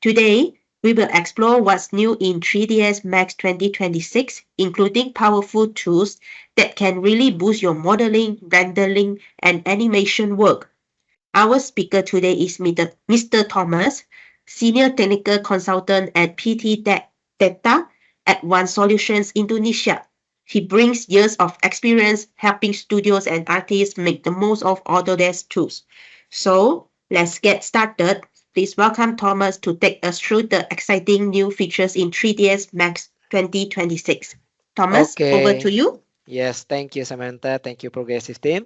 Today, we will explore what's new in 3ds Max 2026, including powerful tools that can really boost your modeling, rendering, and animation work. Our speaker today is Mr. Thomas, Senior Technical Consultant at PT Data at One Solutions Indonesia. He brings years of experience helping studios and artists make the most of Autodesk tools. So, let's get started. Please welcome Thomas to take us through the exciting new features in 3ds Max 2026. Thomas, over to Okay. you. Yes, thank you, Samantha. Thank you, Progressive Team.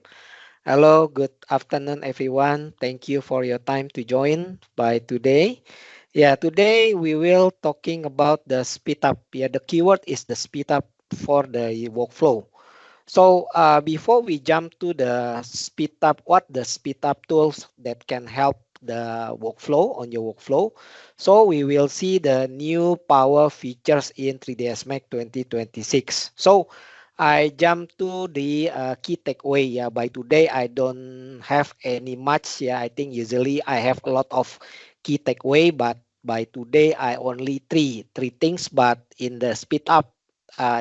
Hello, good afternoon, everyone. Thank you for your time to join by today. Yeah, today we will talking about the speed up. Yeah, the keyword is the speed up for the workflow. So before we jump to the speed up, what the speed up tools that can help the workflow on your workflow. So we will see the new power features in 3ds Max 2026. So I jump to the key takeaway. Yeah, by today I don't have any much. Yeah, I think usually I have a lot of key takeaway, but by today I only three things. But in the speed up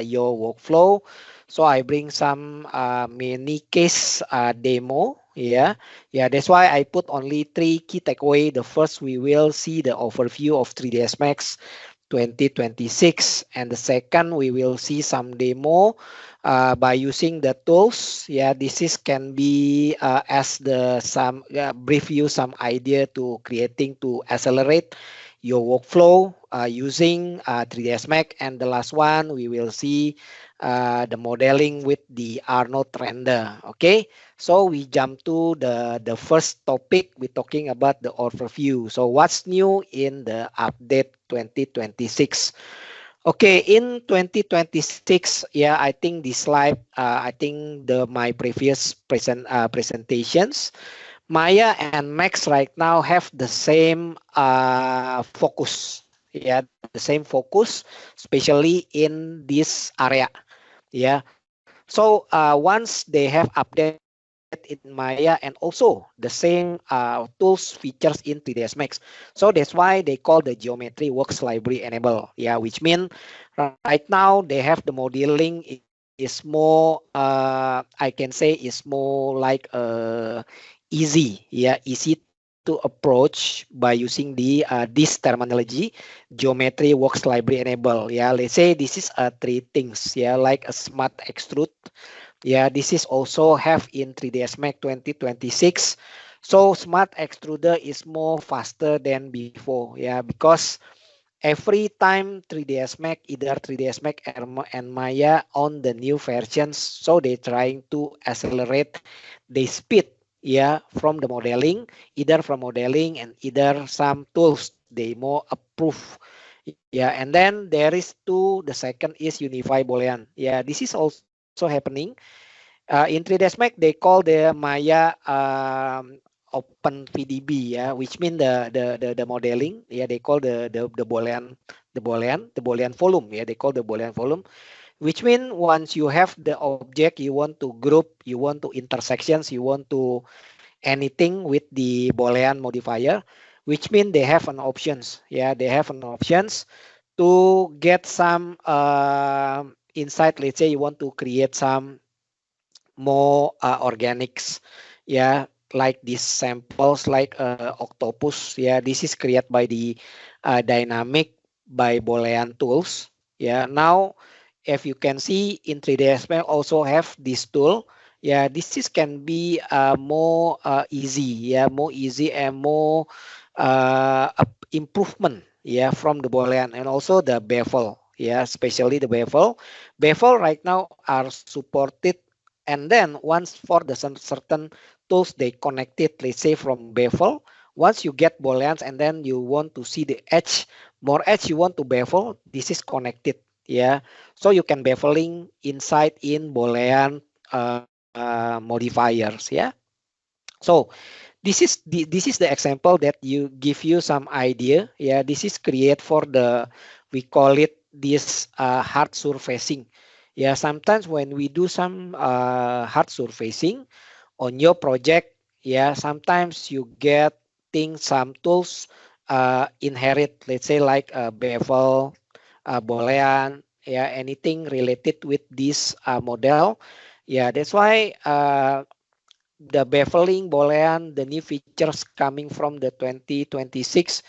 your workflow, so I bring some mini case demo. Yeah, that's why I put only three key takeaway. The first, we will see the overview of 3ds Max 2026, and the second, we will see some demo by using the tools. Yeah, this is can be as the some brief you some idea to creating to accelerate your workflow using 3ds Max. And the last one, we will see the modeling with the Arnold render. Okay, so we jump to the first topic. We're talking about the overview. So what's new in the update 2026? Okay, in 2026, yeah, I think this slide, I think my previous presentations, Maya and Max right now have the same focus. Yeah, the same focus, especially in this area. Yeah, so once they have update in Maya and also the same tools features in 3ds Max, so that's why they call the Geometry Works Library enable. Yeah, which mean right now they have the modeling is more I can say is more like easy. Yeah, easy to approach by using the this terminology, Geometry Works Library enable. Yeah, let's say this is three things. Yeah, like a smart extrude. Yeah, this is also have in 3ds Max 2026. So smart extruder is more faster than before. Yeah, because every time 3ds Max, either 3ds Max and Maya on the new versions, so they trying to accelerate the speed. Yeah, from the modeling, either from modeling and either some tools they more approve. Yeah, and then there is two. The second is Unify Boolean. Yeah, this is also happening in 3ds Max. They call the Maya Open VDB. Yeah, which mean the modeling. Yeah, they call the Boolean volume. Yeah, they call the Boolean volume, which mean once you have the object, you want to group, you want to intersections, you want to anything with the Boolean modifier, which mean they have an options. Yeah, they have an options to get some insight. Let's say you want to create some more organics. Yeah, like these samples like octopus. Yeah, this is created by the dynamic by Boolean tools. Yeah, now if you can see in 3ds Max also have this tool. Yeah, this is can be more easy. Yeah, more easy and more improvement. Yeah, from the Boolean and also the bevel. Yeah, especially the bevel. Bevel right now are supported, and then once for the certain tools they connected, let's say from bevel, once you get booleans and then you want to see the edge, more edge you want to bevel, this is connected. Yeah, so you can beveling inside in boolean modifiers. Yeah, so this is the example that you give you some idea. Yeah, this is create for the, we call it this hard surfacing. Yeah, sometimes when we do some hard surfacing on your project, yeah, sometimes you get things, some tools inherit, let's say like bevel, boolean, yeah, anything related with this model. Yeah, that's why the beveling, boolean, the new features coming from the 2026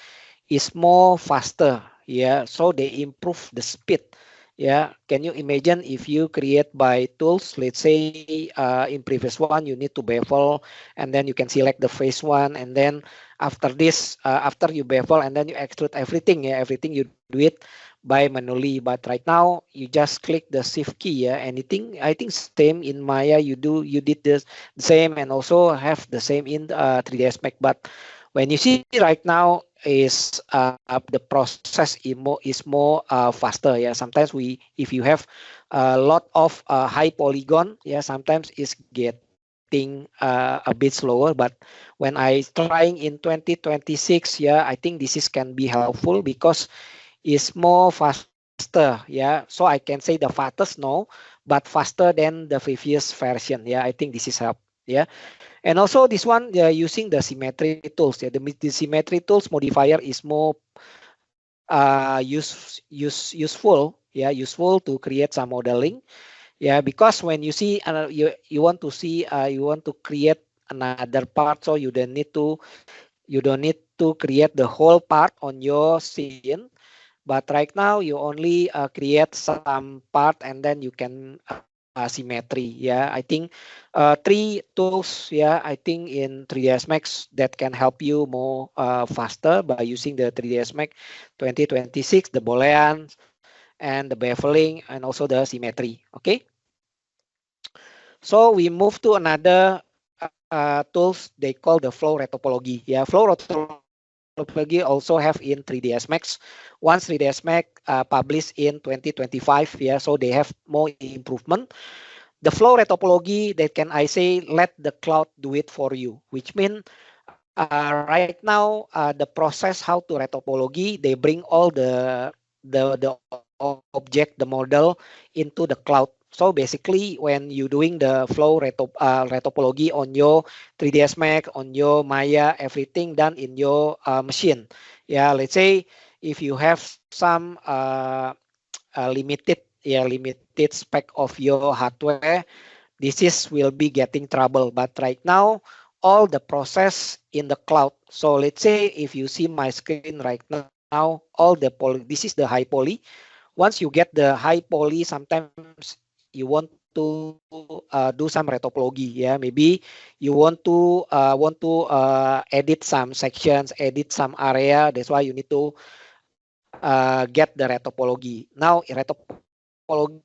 is more faster. Yeah, so they improve the speed. Yeah, can you imagine if you create by tools, let's say in previous one you need to bevel, and then you can select the face one, and then after this, after you bevel and then you extrude everything, yeah, everything you do it by manually. But right now you just click the shift key, yeah, anything. I think same in Maya, you did this the same, and also have the same in 3ds Max. But when you see right now is the process is more faster. Yeah, sometimes if you have a lot of high polygon, yeah, sometimes it's getting a bit slower. But when I trying in 2026, yeah, I think this is can be helpful because it's more faster. Yeah, so I can say the fastest no, but faster than the previous version. Yeah, I think this is help. Yeah. And also this one using the symmetry tools. Yeah, the symmetry tools modifier is more useful. Yeah, useful to create some modeling. Yeah, because when you see you want to see you want to create another part, so you don't need to create the whole part on your scene. But right now you only create some part and then you can symmetry. Yeah, I think three tools. Yeah, I think in 3ds Max that can help you more faster by using the 3ds Max 2026, the boolean and the beveling and also the symmetry. Okay, so we move to another tools they call the flow retopology. Yeah, flow retopology also have in 3ds Max. Once 3ds Max published in 2025, yeah, so they have more improvement. The flow retopology that can I say let the cloud do it for you, which mean right now the process how to retopology, they bring all the object, the model into the cloud. So basically when you doing the flow retopology on your 3ds Max, on your Maya, everything done in your machine. Yeah, let's say if you have some limited, yeah, limited spec of your hardware, this is will be getting trouble. But right now all the process in the cloud. So let's say if you see my screen right now, all the poly, this is the high poly. Once you get the high poly, sometimes you want to do some retopology. Yeah, maybe you want to edit some sections, edit some area. That's why you need to get the retopology. Now retopology,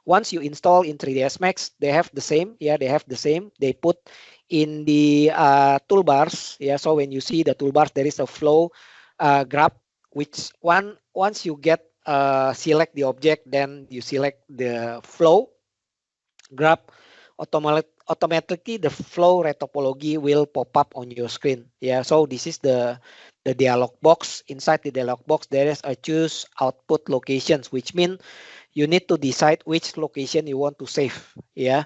once you install in 3ds Max, they have the same. Yeah, they have the same. They put in the toolbars. Yeah, so when you see the toolbars, there is a flow graph, which once you get select the object, then you select the flow graph, automatically the flow retopology will pop up on your screen. Yeah, so this is the dialog box. Inside the dialog box there is a choose output locations, which means you need to decide which location you want to save. Yeah,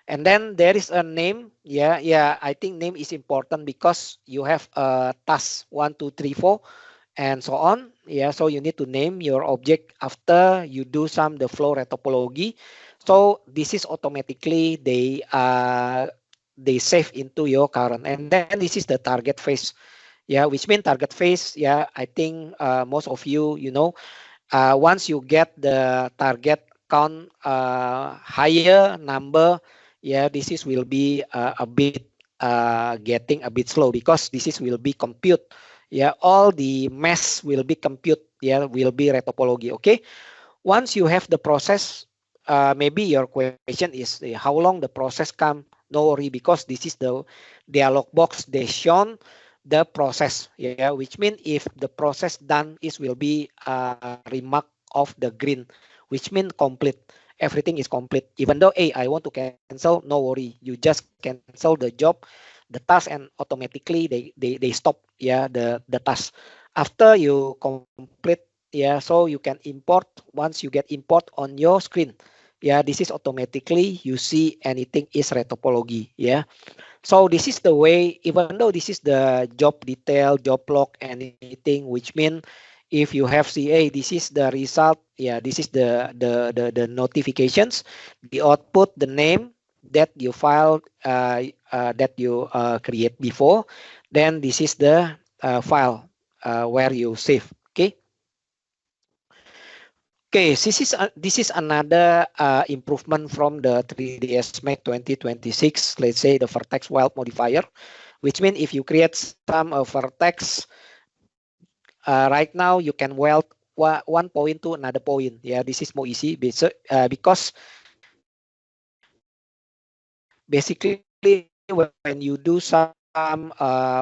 and then there is a name. Yeah, I think name is important because you have a task 1, 2, 3, 4 and so on. Yeah, so you need to name your object after you do some the flow retopology. So this is automatically they save into your current, and then this is the target phase. Yeah, which means target phase. Yeah, I think most of you know, once you get the target count higher number, yeah, this is will be a bit getting a bit slow because this is will be compute. Yeah, all the mesh will be compute. Yeah, will be retopology. Okay, once you have the process, maybe your question is how long the process come. No worry, because this is the dialog box they shown the process. Yeah, which means if the process done is will be remark of the green, which means complete. Everything is complete. Even though hey, I want to cancel, no worry, you just cancel the job, the task, and automatically they stop, yeah, the task after you complete. Yeah, so you can import. Once you get import on your screen, yeah, this is automatically you see anything is red topology. Yeah. So this is the way, even though this is the job detail, job log, anything, which mean if you have CA, this is the result. Yeah, this is the notifications, the output, the name that you filed, that you create before. Then this is the file where you save. Okay. Okay, this is another improvement from the 3ds Max 2026. Let's say the vertex weld modifier, which means if you create some vertex right now, you can weld one point to another point. Yeah, this is more easy because basically when you do some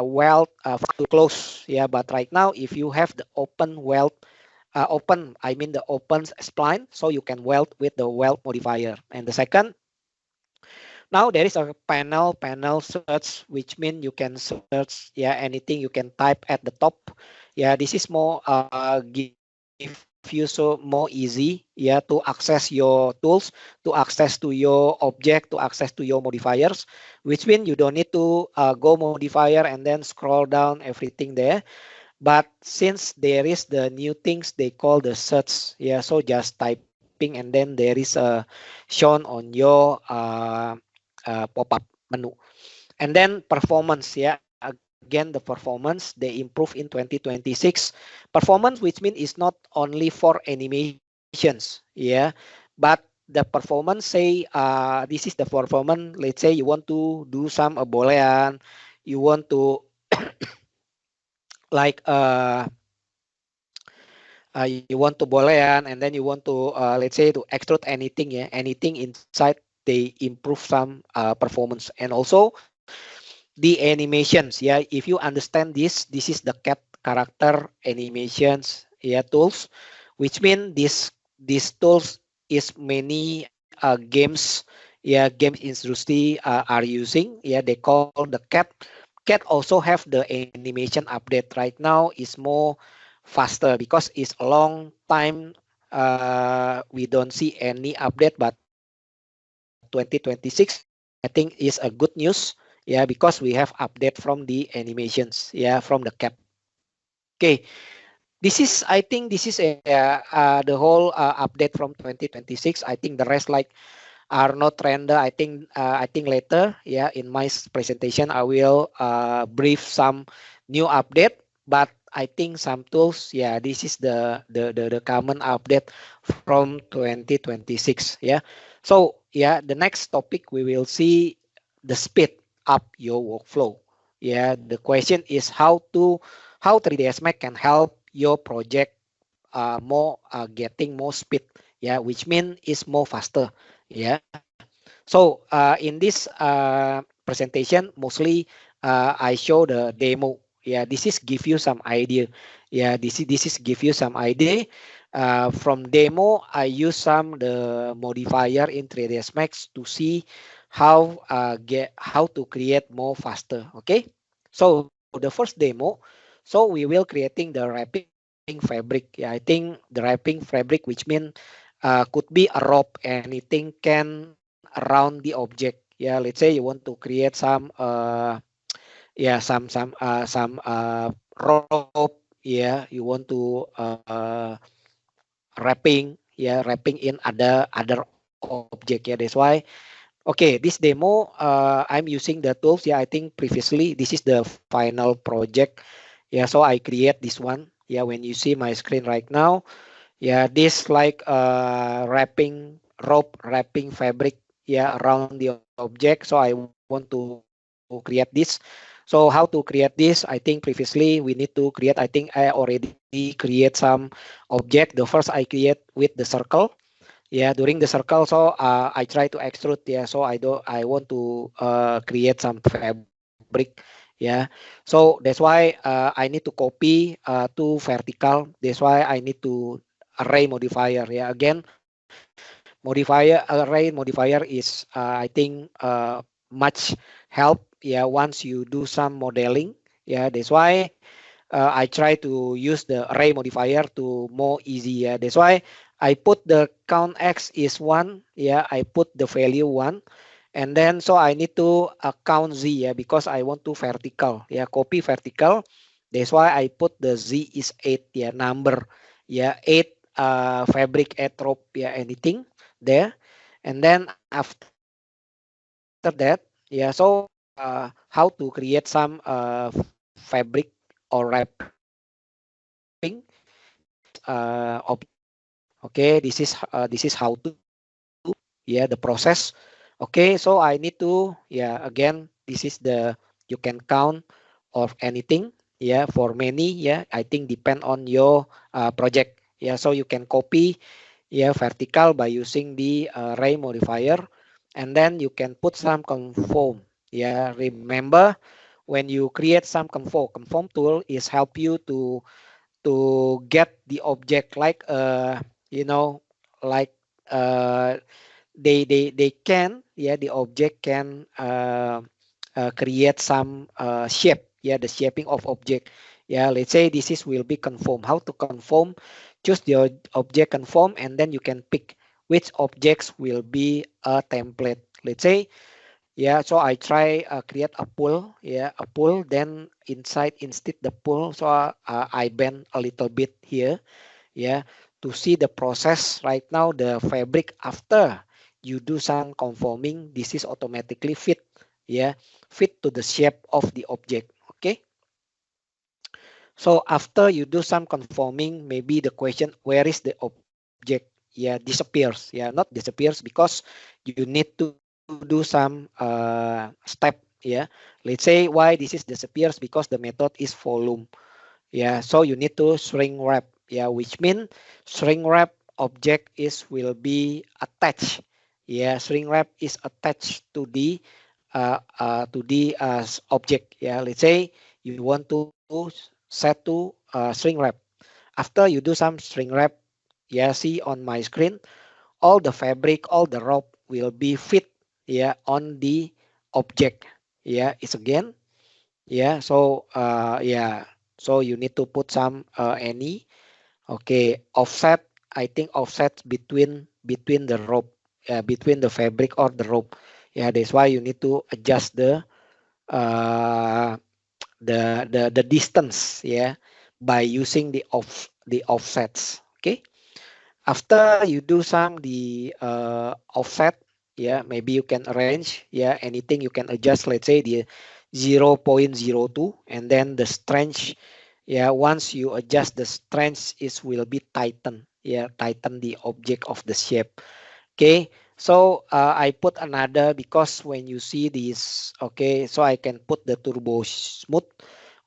weld to close. Yeah, but right now if you have the open weld, I mean the open spline, so you can weld with the weld modifier. And the second, now there is a panel search, which means you can search, yeah, anything you can type at the top. Yeah, this is more give you so more easy, yeah, to access your tools, to access to your object, to access to your modifiers, which means you don't need to go modifier and then scroll down everything there. But since there is the new things they call the search, yeah, so just typing and then there is a shown on your pop-up menu. And then performance, yeah, again the performance they improve in 2026. Performance, which means is not only for animations, yeah, but the performance say this is the performance. Let's say you want to do some boolean, you want to like you want to boolean, and then you want to let's say to extrude anything, yeah, anything inside, they improve some performance. And also the animations, yeah, if you understand this is the cat character animations, yeah, tools, which mean this tools is many games, yeah, games industry are using. Yeah, they call the cat also have the animation update. Right now is more faster because it's a long time we don't see any update, but 2026 I think is a good news. Yeah, because we have update from the animations, yeah, from the cap. Okay, this is, I think this is the whole update from 2026. I think the rest like are not render. I think later, yeah, in my presentation I will brief some new update. But I think some tools, yeah, this is the common update from 2026. Yeah. So yeah, the next topic we will see the speed up your workflow. Yeah, the question is how 3ds Max can help your project more getting more speed. Yeah, which mean is more faster. Yeah. So in this presentation, mostly I show the demo. Yeah, this is give you some idea. Yeah, this is give you some idea. From demo, I use some the modifier in 3ds Max to see how to create more faster. Okay, so the first demo. So we will creating the wrapping fabric. Yeah, I think the wrapping fabric, which mean could be a rope, anything can around the object. Yeah, let's say you want to create some yeah, some rope. Yeah, you want to wrapping, yeah, wrapping in other object. Yeah, that's why. Okay, this demo I'm using the tools. Yeah, I think previously this is the final project. Yeah, so I create this one. Yeah, when you see my screen right now, yeah, this like wrapping rope, wrapping fabric, yeah, around the object. So I want to create this. So how to create this? I think previously we need to create, I think I already create some object. The first I create with the circle. Yeah, during the circle. So I try to extrude. Yeah, so I want to create some fabric. Yeah, so that's why I need to copy to vertical. That's why I need to array modifier. Yeah, again, array modifier is I think much help. Yeah, once you do some modeling. Yeah, that's why I try to use the array modifier to more easy. Yeah, that's why I put the count x is 1. Yeah, I put the value 1, and then so I need to count z. Yeah, because I want to vertical. Yeah, copy vertical. That's why I put the z is 8. Yeah, number. Yeah, 8 fabric 8 rope. Yeah, anything there, and then after that. Yeah, so how to create some fabric or wrapping this object. Okay, this is how to, yeah, the process. Okay, so I need to, yeah, again, this is the, you can count of anything. Yeah, for many. Yeah, I think depend on your project. Yeah, so you can copy, yeah, vertical by using the array modifier, and then you can put some conform. Yeah, remember when you create some conform tool is help you to get the object like you know, like uh they can, yeah, the object can create some shape. Yeah, the shaping of object. Yeah, let's say this is will be conform. How to conform? Choose the object conform, and then you can pick which objects will be a template. Let's say, yeah, so I try create a pool. Yeah, a pool. Then inside instead the pool, so I bend a little bit here. Yeah, to see the process right now, the fabric after you do some conforming, this is automatically fit. Yeah, fit to the shape of the object. Okay, so after you do some conforming, maybe the question, where is the object? Yeah, disappears. Yeah, not disappears because you need to do some step. Yeah, let's say why this is disappears because the method is volume. Yeah, so you need to shrink wrap. Yeah, which mean shrink wrap object is will be attached. Yeah, shrink wrap is attached to the object. Yeah, let's say you want to set to shrink wrap. After you do some shrink wrap, yeah, see on my screen, all the fabric, all the rope will be fit. Yeah, on the object. Yeah, it's again. Yeah, so yeah, so you need to put some any, okay, offset. I think offset between the rope, between the fabric or the rope. Yeah, that's why you need to adjust uh the distance. Yeah, by using the offsets. Okay, after you do some the offset, yeah, maybe you can arrange, yeah, anything you can adjust. Let's say the 0.02, and then the strength. Yeah, once you adjust the strength, it will be tighten. Yeah, tighten the object of the shape. Okay, so I put another because when you see this, okay, so I can put the turbo smooth,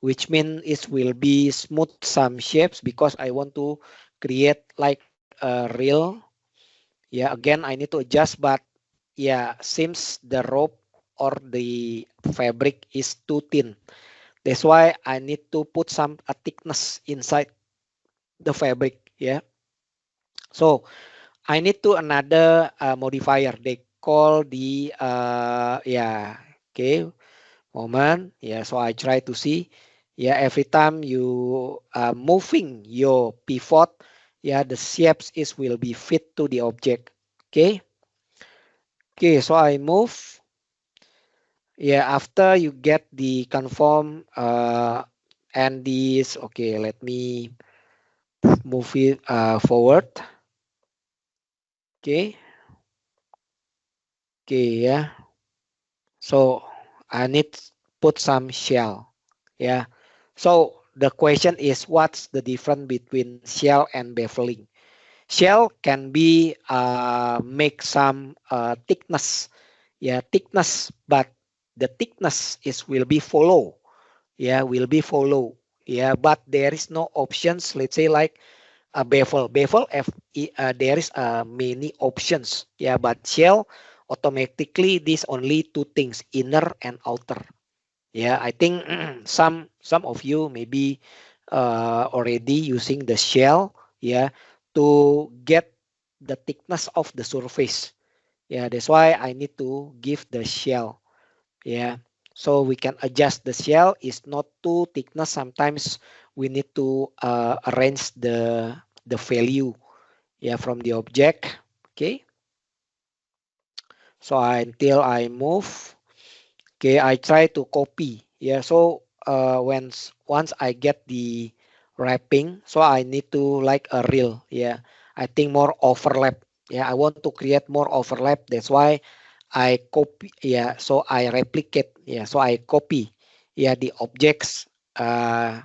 which means it will be smooth some shapes because I want to create like a real. Yeah, again I need to adjust, but yeah, seems the rope or the fabric is too thin. That's why I need to put some a thickness inside the fabric. Yeah, so I need to another modifier. They call the yeah. Okay, moment. Yeah, so I try to see. Yeah, every time you moving your pivot, yeah, the shapes is will be fit to the object. Okay. Okay, so I move. Yeah, after you get the conform and this. Okay, let me move it forward. Okay. Okay, yeah. So I need put some shell. Yeah. So the question is, what's the difference between shell and beveling? Shell can be make some thickness. Yeah, thickness, but the thickness is will be follow. Yeah, will be follow. Yeah, but there is no options. Let's say like a bevel there is many options. Yeah, but shell automatically these only two things, inner and outer. Yeah, I think some of you maybe already using the shell. Yeah, to get the thickness of the surface. Yeah, that's why I need to give the shell. Yeah, so we can adjust the shell is not too thickness. Sometimes we need to arrange the value, yeah, from the object. Okay, so until I move, okay, I try to copy, yeah. So once I get the wrapping, so I need to like a reel, yeah. I think more overlap, yeah. I want to create more overlap, that's why I copy, yeah. So I replicate, yeah. So I copy, yeah, the objects, and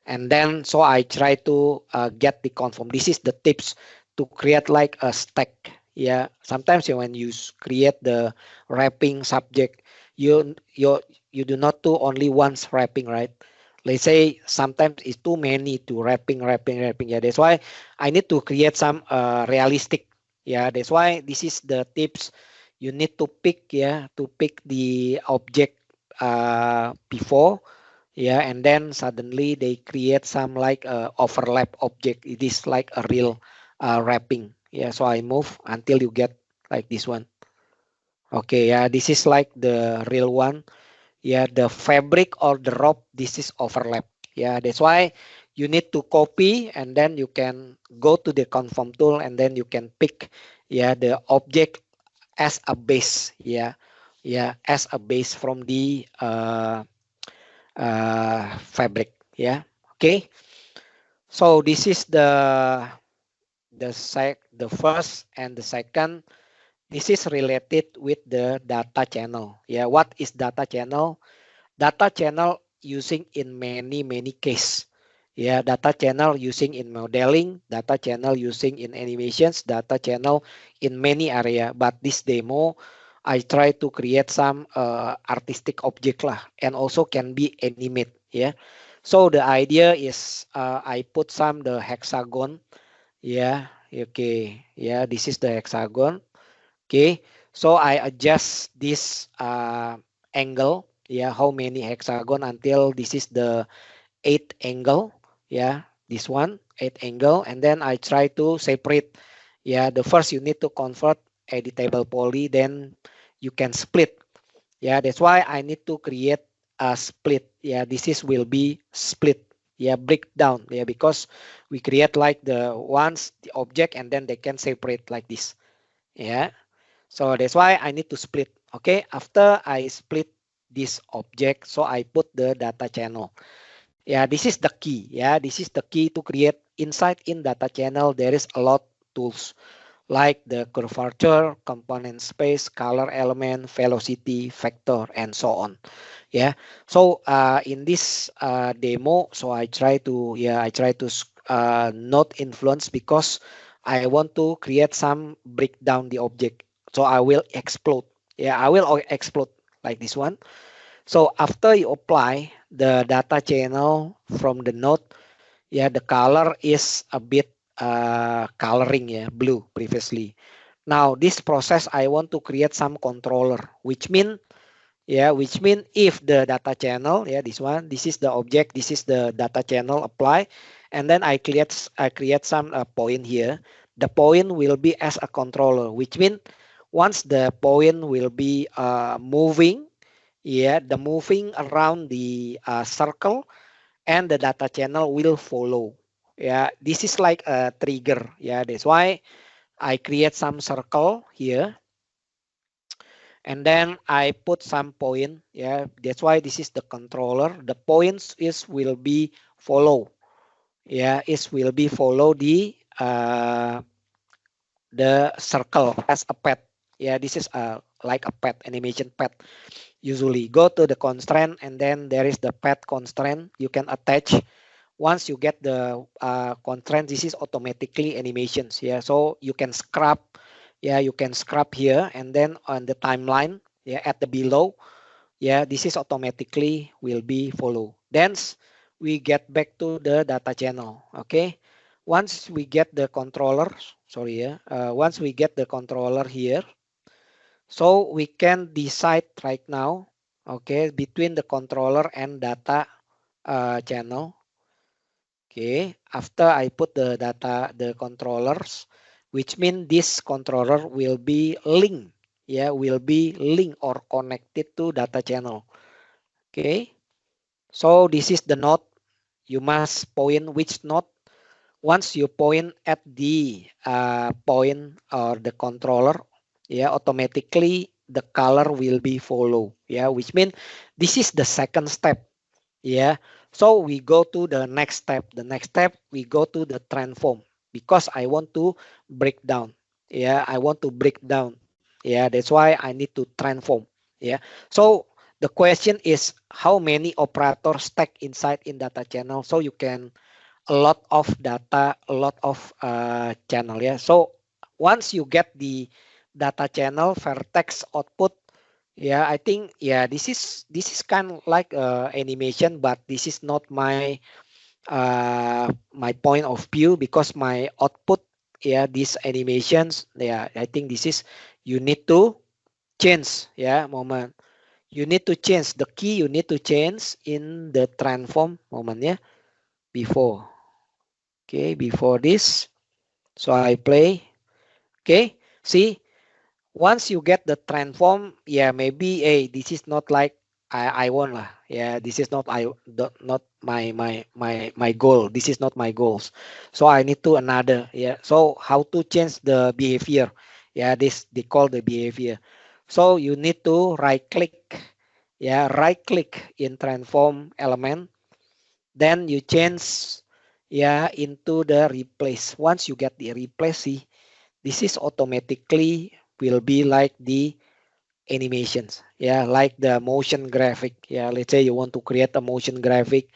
then so I try to get the conform. This is the tips to create like a stack, yeah. Sometimes when you create the wrapping subject, you you do not do only once wrapping, right? Let's say sometimes it's too many to wrapping, yeah. That's why I need to create some realistic, yeah. That's why this is the tips you need to pick, yeah, to pick the object before, yeah, and then suddenly they create some like overlap object. It is like a real wrapping, yeah. So I move until you get like this one. Okay, yeah, this is like the real one, yeah. The fabric or the rope, this is overlap, yeah. That's why you need to copy, and then you can go to the conform tool, and then you can pick, yeah, the object as a base, yeah, yeah, as a base from the fabric, yeah. Okay, so this is the first and the second. This is related with the data channel, yeah. What is data channel? Data channel using in many case, yeah. Data channel using in modeling, data channel using in animations, data channel in many area. But this demo I try to create some artistic object lah, and also can be animate, yeah. So the idea is I put some the hexagon, yeah. Okay, yeah, this is the hexagon. Okay, so I adjust this angle, yeah, how many hexagon until this is the 8 angle, yeah, this one 8 angle, and then I try to separate, yeah. The first you need to convert editable poly, then you can split, yeah. That's why I need to create a split, yeah. This is will be split, yeah, breakdown, yeah, because we create like the ones the object, and then they can separate like this, yeah. So that's why I need to split. Okay, after I split this object, so I put the data channel. Yeah, this is the key. Yeah, this is the key to create inside in data channel. There is a lot tools like the curvature, component space, color element, velocity, vector, and so on. Yeah. So in this demo, so I try to not influence because I want to create some breakdown the object. So I will explode. Yeah, I will explode like this one. So after you apply the data channel from the node, yeah, the color is a bit coloring, yeah, blue previously. Now this process I want to create some controller, which mean, yeah, which mean if the data channel, yeah, this one, this is the object, this is the data channel apply, and then I create some point here. The point will be as a controller, which mean once the point will be moving, yeah, the moving around the circle, and the data channel will follow. Yeah, this is like a trigger. Yeah, that's why I create some circle here, and then I put some point. Yeah, that's why this is the controller. The points is will be follow. Yeah, is will be follow the circle as a pet. Yeah, this is like a pet animation pet. Usually go to the constraint, and then there is the pet constraint you can attach. Once you get the constraint, this is automatically animations, yeah. So you can scrap, yeah, you can scrap here, and then on the timeline, yeah, at the below, yeah, this is automatically will be follow. Then we get back to the data channel. Okay, once we get the controller, sorry, yeah, once we get the controller here, so we can decide right now, okay, between the controller and data channel. Okay, after I put the data, the controllers, which mean this controller will be linked, yeah, will be linked or connected to data channel. Okay, so this is the node, you must point which node. Once you point at the point or the controller, yeah, automatically the color will be follow, yeah, which means this is the second step, yeah. So we go to the next step. The next step we go to the transform because I want to break down, yeah, I want to break down, yeah, that's why I need to transform, yeah. So the question is how many operators stack inside in data channel, so you can a lot of data, a lot of channel, yeah. So once you get the data channel vertex output, yeah, I think, yeah, this is kind of like animation, but this is not my my point of view because my output, yeah, these animations, yeah, I think this is you need to change, yeah, moment. You need to change the key. You need to change in the transform moment, yeah, before. Okay, before this. So I play. Okay, see, once you get the transform, yeah, maybe hey, this is not like I want lah. Yeah, this is not not my goal. This is not my goals. So I need to another. Yeah. So how to change the behavior? Yeah, this they call the behavior. So you need to right click. Yeah, right click in transform element. Then you change, yeah, into the replace. Once you get the replace, see, this is automatically will be like the animations, yeah, like the motion graphic. Yeah, let's say you want to create a motion graphic,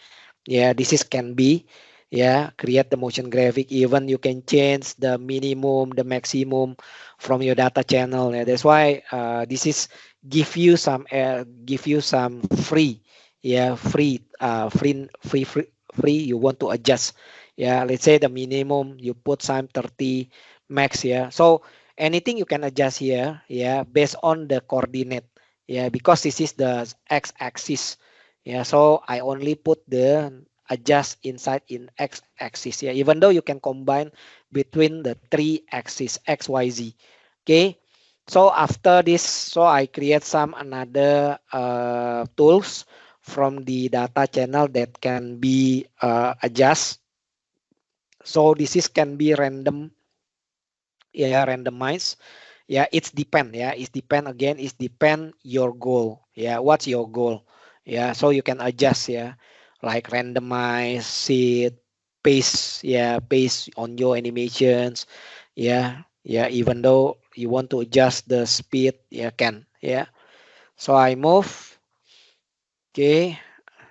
yeah, this is can be, yeah, create the motion graphic. Even you can change the minimum, the maximum from your data channel, yeah. That's why this is give you some free, yeah, free you want to adjust, yeah. Let's say the minimum you put some 30, max, yeah. So anything you can adjust here, yeah, based on the coordinate, yeah, because this is the x-axis, yeah. So I only put the adjust inside in x-axis, yeah, even though you can combine between the three axis x, y, z. Okay, so after this, so I create some another tools from the data channel that can be adjust. So this is can be random, yeah, randomize, yeah. It's depend, yeah, it's depend again, it's depend your goal, yeah, what's your goal, yeah. So you can adjust, yeah, like randomize, seed, pace, yeah, pace on your animations, yeah, yeah. Even though you want to adjust the speed, yeah, can, yeah. So I move. Okay,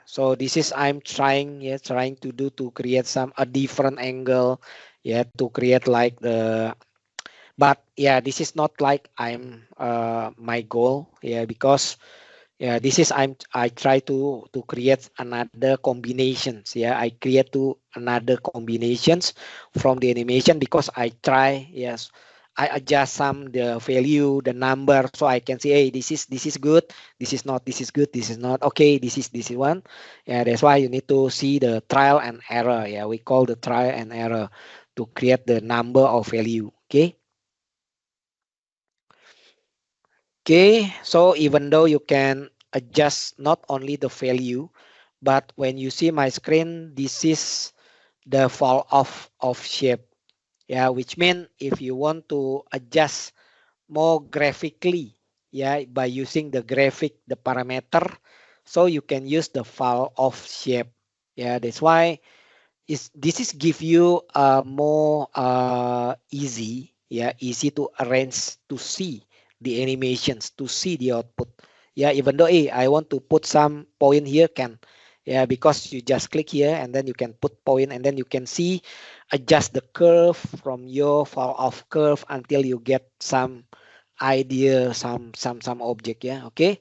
so this is I'm trying, yeah, trying to do to create some a different angle, yeah, to create like the, but yeah, this is not like I'm my goal, yeah, because yeah, this is I try to create another combinations, yeah. I create to another combinations from the animation because I try, yes, I adjust some the value, the number, so I can say, hey, this is good, this is not, this is good, this is not, okay, this is one, yeah. That's why you need to see the trial and error, yeah, we call the trial and error to create the number of value. Okay. Okay, so even though you can adjust not only the value, but when you see my screen, this is the fall off of shape. Yeah, which means if you want to adjust more graphically, yeah, by using the graphic, the parameter, so you can use the fall off shape. Yeah, that's why is this is give you more easy, yeah, easy to arrange to see the animations, to see the output, yeah. Even though I want to put some point here, can, yeah, because you just click here and then you can put point and then you can see adjust the curve from your fall off curve until you get some idea, some object, yeah. Okay,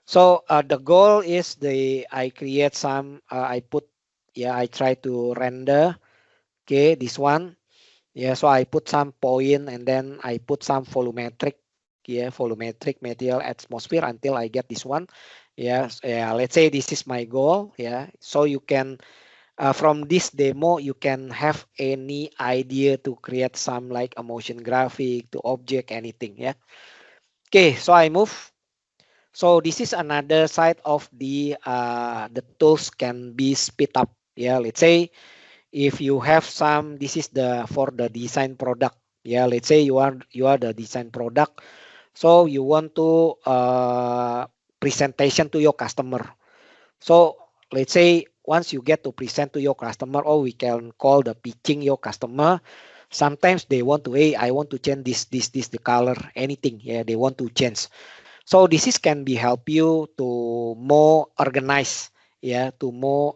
so the goal is the I create some I put, yeah, I try to render. Okay, this one. Yeah, so I put some point and then I put some volumetric. Yeah, volumetric material atmosphere until I get this one. Yes, yeah. Let's say this is my goal. Yeah, so you can from this demo you can have any idea to create some like a motion graphic to object anything. Yeah. Okay, so I move. So this is another side of the tools can be speed up. Yeah, let's say if you have some, this is the for the design product. Yeah, let's say you are the design product, so you want to presentation to your customer. So let's say once you get to present to your customer, or we can call the pitching your customer. Sometimes they want to, hey, I want to change this the color, anything. Yeah, they want to change. So this is can be help you to more organize, yeah, to more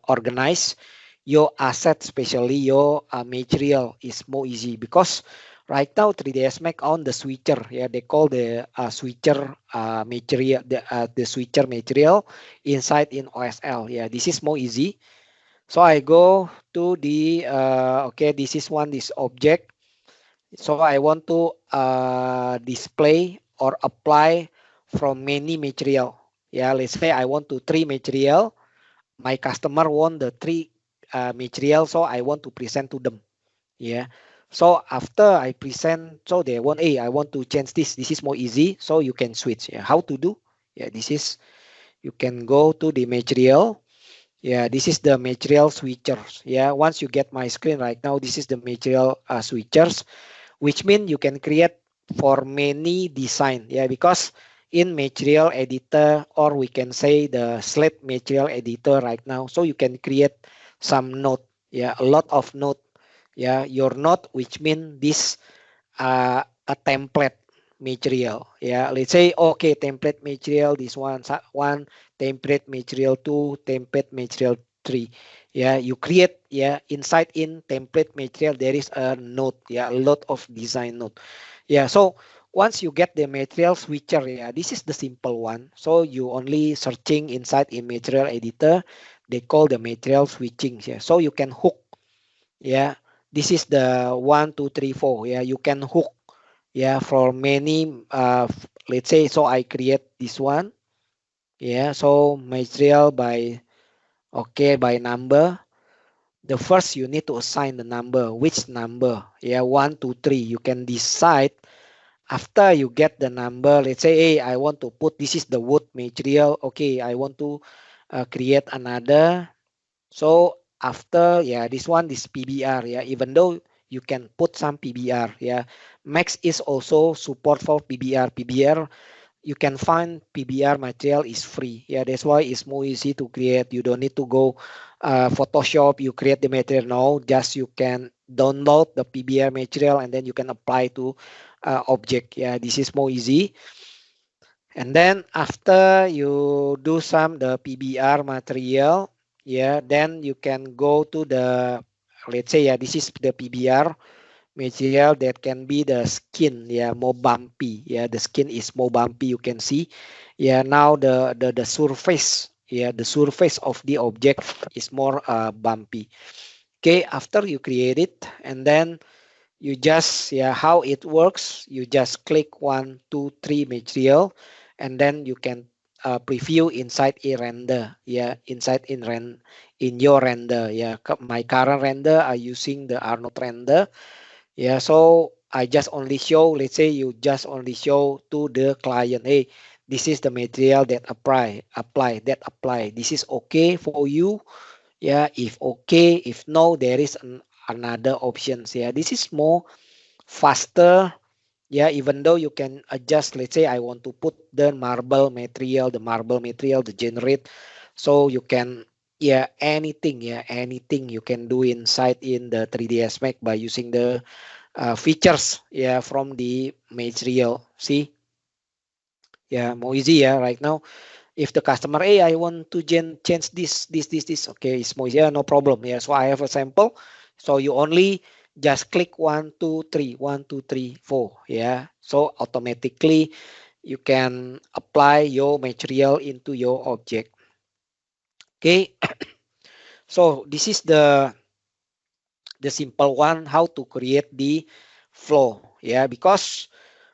organize your asset, especially your material is more easy because right now 3ds Max on the switcher, yeah, they call the switcher material, the switcher material inside in OSL. Yeah, this is more easy. So I go to the okay, this is one this object. So I want to display or apply from many material. Yeah, let's say I want to three material. My customer want the three material, so I want to present to them. Yeah. So after I present, so they want, hey, I want to change this. This is more easy, so you can switch. Yeah. How to do? Yeah, this is you can go to the material. Yeah, this is the material switchers. Yeah, once you get my screen right now, this is the material switchers, which mean you can create for many design. Yeah, because in material editor, or we can say the slate material editor right now, so you can create some node. Yeah, a lot of node. Yeah, your node, which mean this a template material. Yeah, let's say okay, template material this one, template material two, template material three. Yeah, you create, yeah, inside in template material there is a node. Yeah, a lot of design node. Yeah, so once you get the material switcher, yeah, this is the simple one. So you only searching inside in material editor, they call the material switching. Yeah, so you can hook. Yeah, this is the one, two, three, four. Yeah, you can hook. Yeah, for many. Let's say so. I create this one. Yeah, so material by okay by number. The first you need to assign the number. Which number? Yeah, one, two, three. You can decide after you get the number. Let's say, hey, I want to put this is the wood material. Okay, I want to create another. So after, yeah, this one is PBR. Yeah, even though you can put some PBR. Yeah, Max is also support for PBR. PBR, you can find PBR material is free. Yeah, that's why it's more easy to create. You don't need to go Photoshop. You create the material now. Just you can download the PBR material and then you can apply to object. Yeah, this is more easy. And then after you do some the PBR material, yeah, then you can go to the, let's say, yeah, this is the PBR material that can be the skin, yeah, more bumpy. Yeah, the skin is more bumpy. You can see, yeah, now the surface, yeah, the surface of the object is more bumpy. Okay, after you create it, and then you just, yeah, how it works, you just click one, two, three material, and then you can preview inside a render. Yeah, inside in your render. Yeah, my current render are using the Arnold render. Yeah, so I just only show, let's say you just only show to the client, hey, this is the material that apply. This is okay for you. Yeah, if okay, if no, there is another options. Yeah, this is more faster. Yeah, even though you can adjust, let's say I want to put the marble material, the generate. So you can, yeah, anything you can do inside in the 3ds Max by using the features, yeah, from the material. See, yeah, more easy, yeah, right now. If the customer, hey, I want to change this, okay, it's more easy, yeah, no problem. Yeah, so I have a sample. So you only just click one, two, three, one, two, three, four. Yeah, so automatically you can apply your material into your object. Okay, so this is the simple one how to create the flow. Yeah, because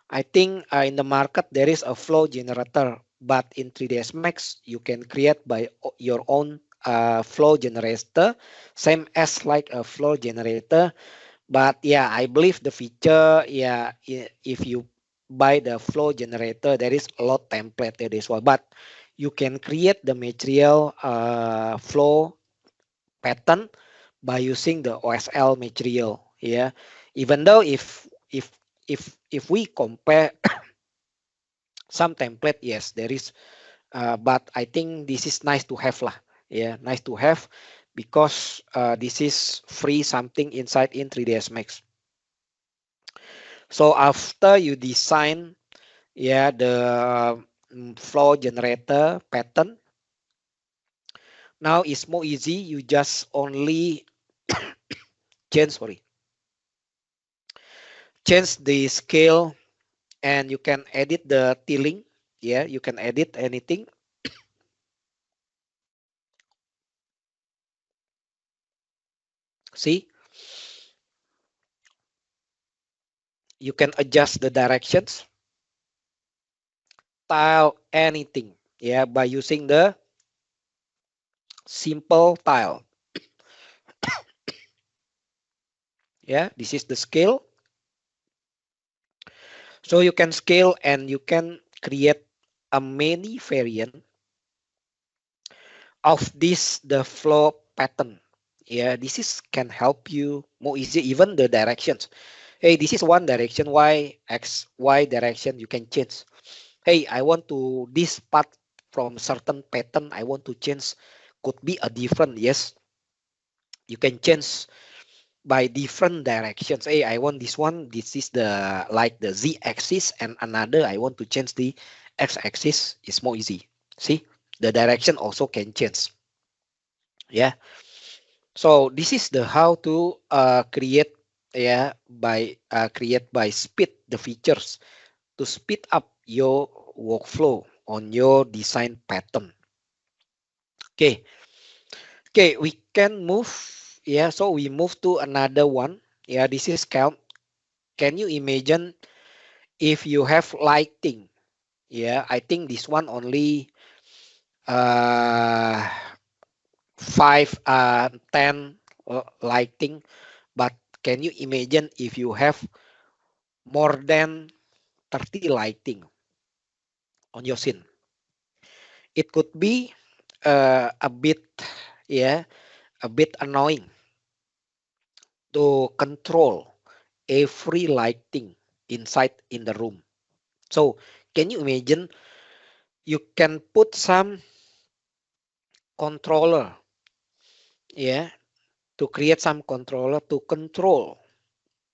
I think in the market there is a flow generator, but in 3ds Max you can create by your own flow generator, same as like a flow generator. But yeah, I believe the feature, yeah, if you buy the flow generator, there is a lot template there as well. But you can create the material flow pattern by using the OSL material. Yeah, even though if we compare some template, yes, there is, but I think this is nice to have lah. Yeah, nice to have because this is free something inside in 3ds Max. So after you design, yeah, the flow generator pattern, now it's more easy. You just only change the scale, and you can edit the tiling. Yeah, you can edit anything. See, you can adjust the directions, tile, anything. Yeah, by using the simple tile. Yeah, this is the scale. So you can scale and you can create a many variant of this the flow pattern. Yeah, this is can help you more easy, even the directions. Hey, this is one direction, y x y direction you can change. Hey, I want to this part from certain pattern I want to change, could be a different. Yes, you can change by different directions. Hey, I want this one, this is the like the z axis, and another I want to change the x axis. Is more easy. See, the direction also can change. Yeah, so this is the how to create, yeah, by create by speed the features to speed up your workflow on your design pattern. Okay, okay, we can move. Yeah, so we move to another one. Yeah, this is count. Can you imagine if you have lighting? Yeah, I think this one only uh 10 lighting, but can you imagine if you have more than 30 lighting on your scene? It could be a bit, yeah, a bit annoying to control every lighting inside in the room. So can you imagine you can put some controller, yeah, to create some controller to control,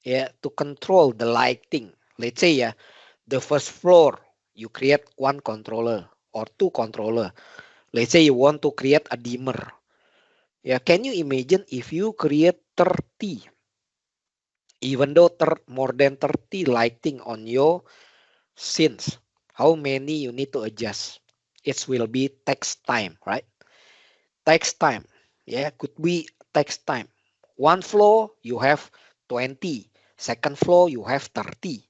yeah, to control the lighting. Let's say, yeah, the first floor you create one controller or two controller. Let's say you want to create a dimmer. Yeah, can you imagine if you create 30, even though more than 30 lighting on your scenes, how many you need to adjust? It will be takes time, right? Takes time. Yeah, could be takes time. One floor you have 20, second floor you have 30,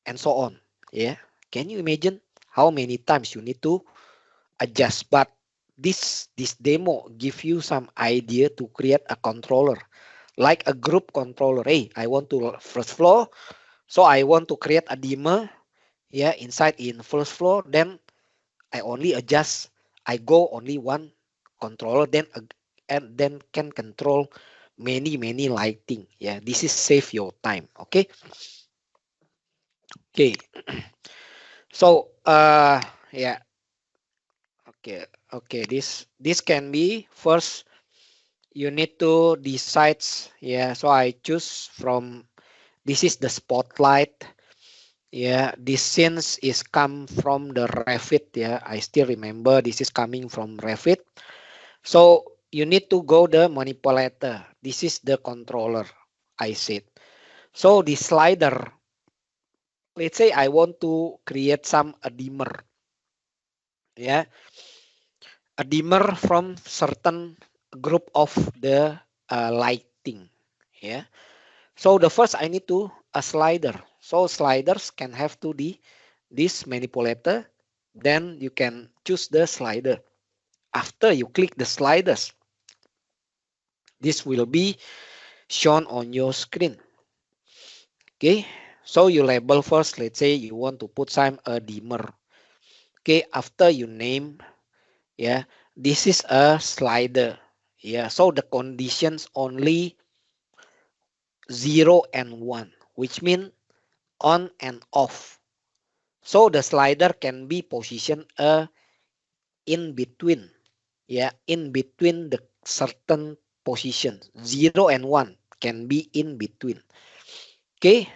and so on. Yeah, can you imagine how many times you need to adjust? But this demo give you some idea to create a controller, like a group controller. Hey, I want to first floor, so I want to create a dimmer. Yeah, inside in first floor, then I only adjust. I go only one controller, then and then can control many lighting. Yeah, this is save your time. Okay, okay. So yeah, okay, okay. This can be first. You need to decide. Yeah, so I choose from. This is the spotlight. Yeah, this scenes is come from the Revit. Yeah, I still remember this is coming from Revit. So you need to go the manipulator. This is the controller, I said. So the slider, let's say I want to create some a dimmer. Yeah, a dimmer from certain group of the lighting. Yeah. So the first I need to a slider. So sliders can have to the this manipulator. Then you can choose the slider. After you click the sliders, this will be shown on your screen. Okay, so you label first. Let's say you want to put some a dimmer. Okay, after you name, yeah, this is a slider. Yeah, so the conditions only 0 and 1, which mean on and off. So the slider can be positioned in between, yeah, in between the certain positions. 0 and 1 can be in between. Okay,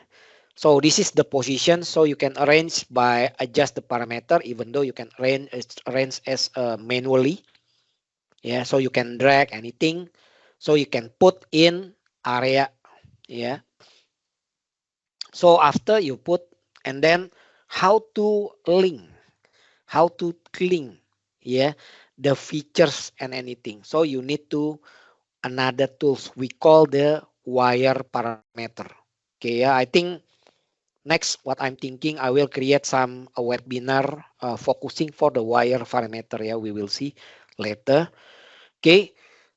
so this is the position. So you can arrange by adjust the parameter, even though you can arrange as manually. Yeah, so you can drag anything. So you can put in area. Yeah. So after you put, and then how to link, how to link, yeah, the features and anything. So you need to another tools we call the wire parameter. Okay, yeah, I think next what I'm thinking, I will create some a webinar focusing for the wire parameter. Yeah, we will see later. Okay,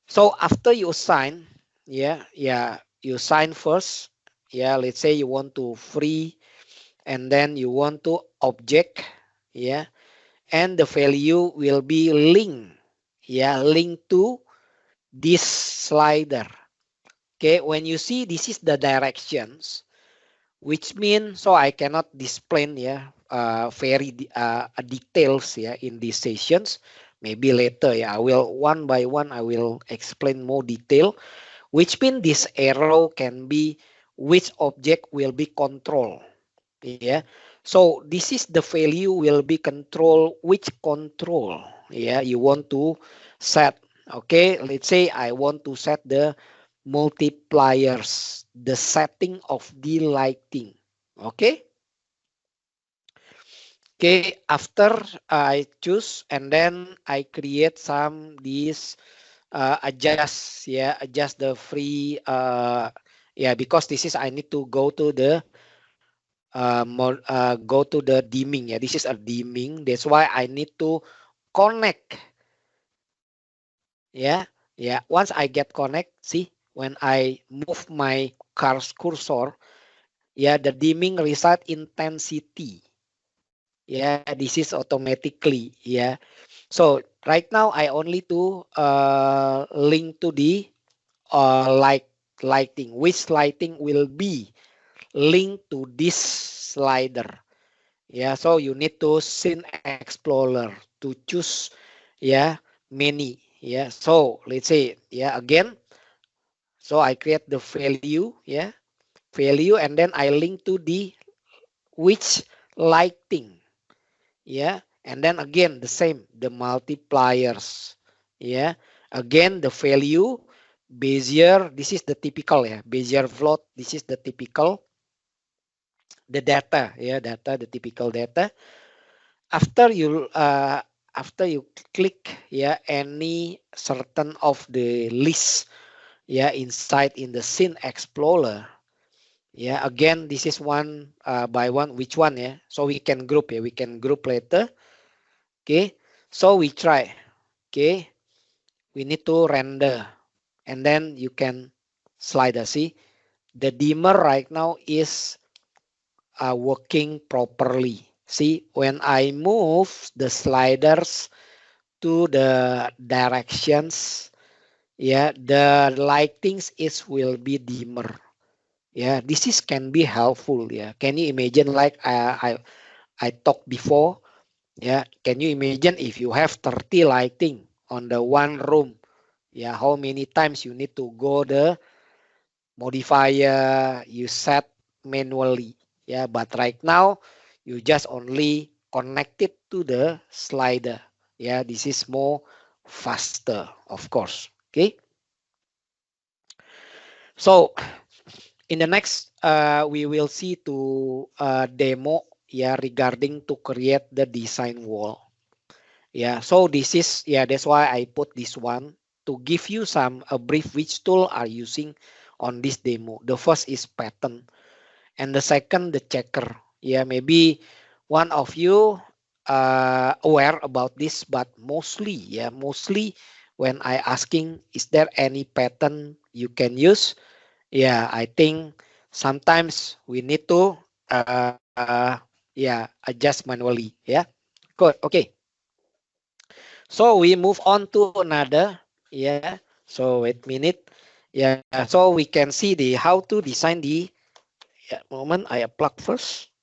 so after you assign, yeah, you sign first. Yeah, let's say you want to free, and then you want to object, yeah, and the value will be linked, yeah, linked to this slider. Okay, when you see this is the directions, which mean so I cannot display, yeah, very details, yeah, in these sessions. Maybe later, yeah, I will one by one I will explain more detail, which mean this arrow can be which object will be control, yeah. So this is the value will be control which control, yeah, you want to set. Okay, let's say I want to set the multipliers, the setting of the lighting. Okay, okay, after I choose, and then I create some this adjust, yeah, adjust the free, yeah, because this is I need to go to the go to the dimming. Yeah, this is a dimming, that's why I need to connect. Yeah, yeah, once I get connect, see, when I move my car's cursor, yeah, the dimming result intensity. Yeah, this is automatically, yeah. So right now I only to link to the lighting, which lighting will be linked to this slider. Yeah, so you need to Scene Explorer to choose, yeah, many. Yeah, so let's say, yeah, again, so I create the value, yeah, value, and then I link to the which lighting, yeah, and then again the same, the multipliers, yeah, again the value, Bezier, this is the typical, yeah, Bezier float, this is the typical, the data, yeah, data, the typical data. After you after you click, yeah, any certain of the list, yeah, inside in the Scene Explorer, yeah, again this is one by one, which one, yeah, so we can group, yeah, we can group later. Okay, so we try. Okay, we need to render, and then you can slide. See, the dimmer right now is working properly. See, when I move the sliders to the directions, yeah, the lightings is will be dimmer. Yeah, this is can be helpful. Yeah, can you imagine like I talked before? Yeah, can you imagine if you have 30 lighting on the one room? Yeah, how many times you need to go the modifier you set manually? Yeah, but right now you just only connect it to the slider. Yeah, this is more faster, of course. Okay, so in the next we will see to demo, yeah, regarding to create the design wall. Yeah, so this is, yeah, that's why I put this one to give you some a brief which tool are using on this demo. The first is pattern, and the second the checker. Yeah, maybe one of you aware about this, but mostly, yeah, mostly when I asking is there any pattern you can use? Yeah, I think sometimes we need to yeah, adjust manually. Yeah, good. Okay. So we move on to another. Yeah. So wait a minute. Yeah, so we can see the how to design the moment I plug first.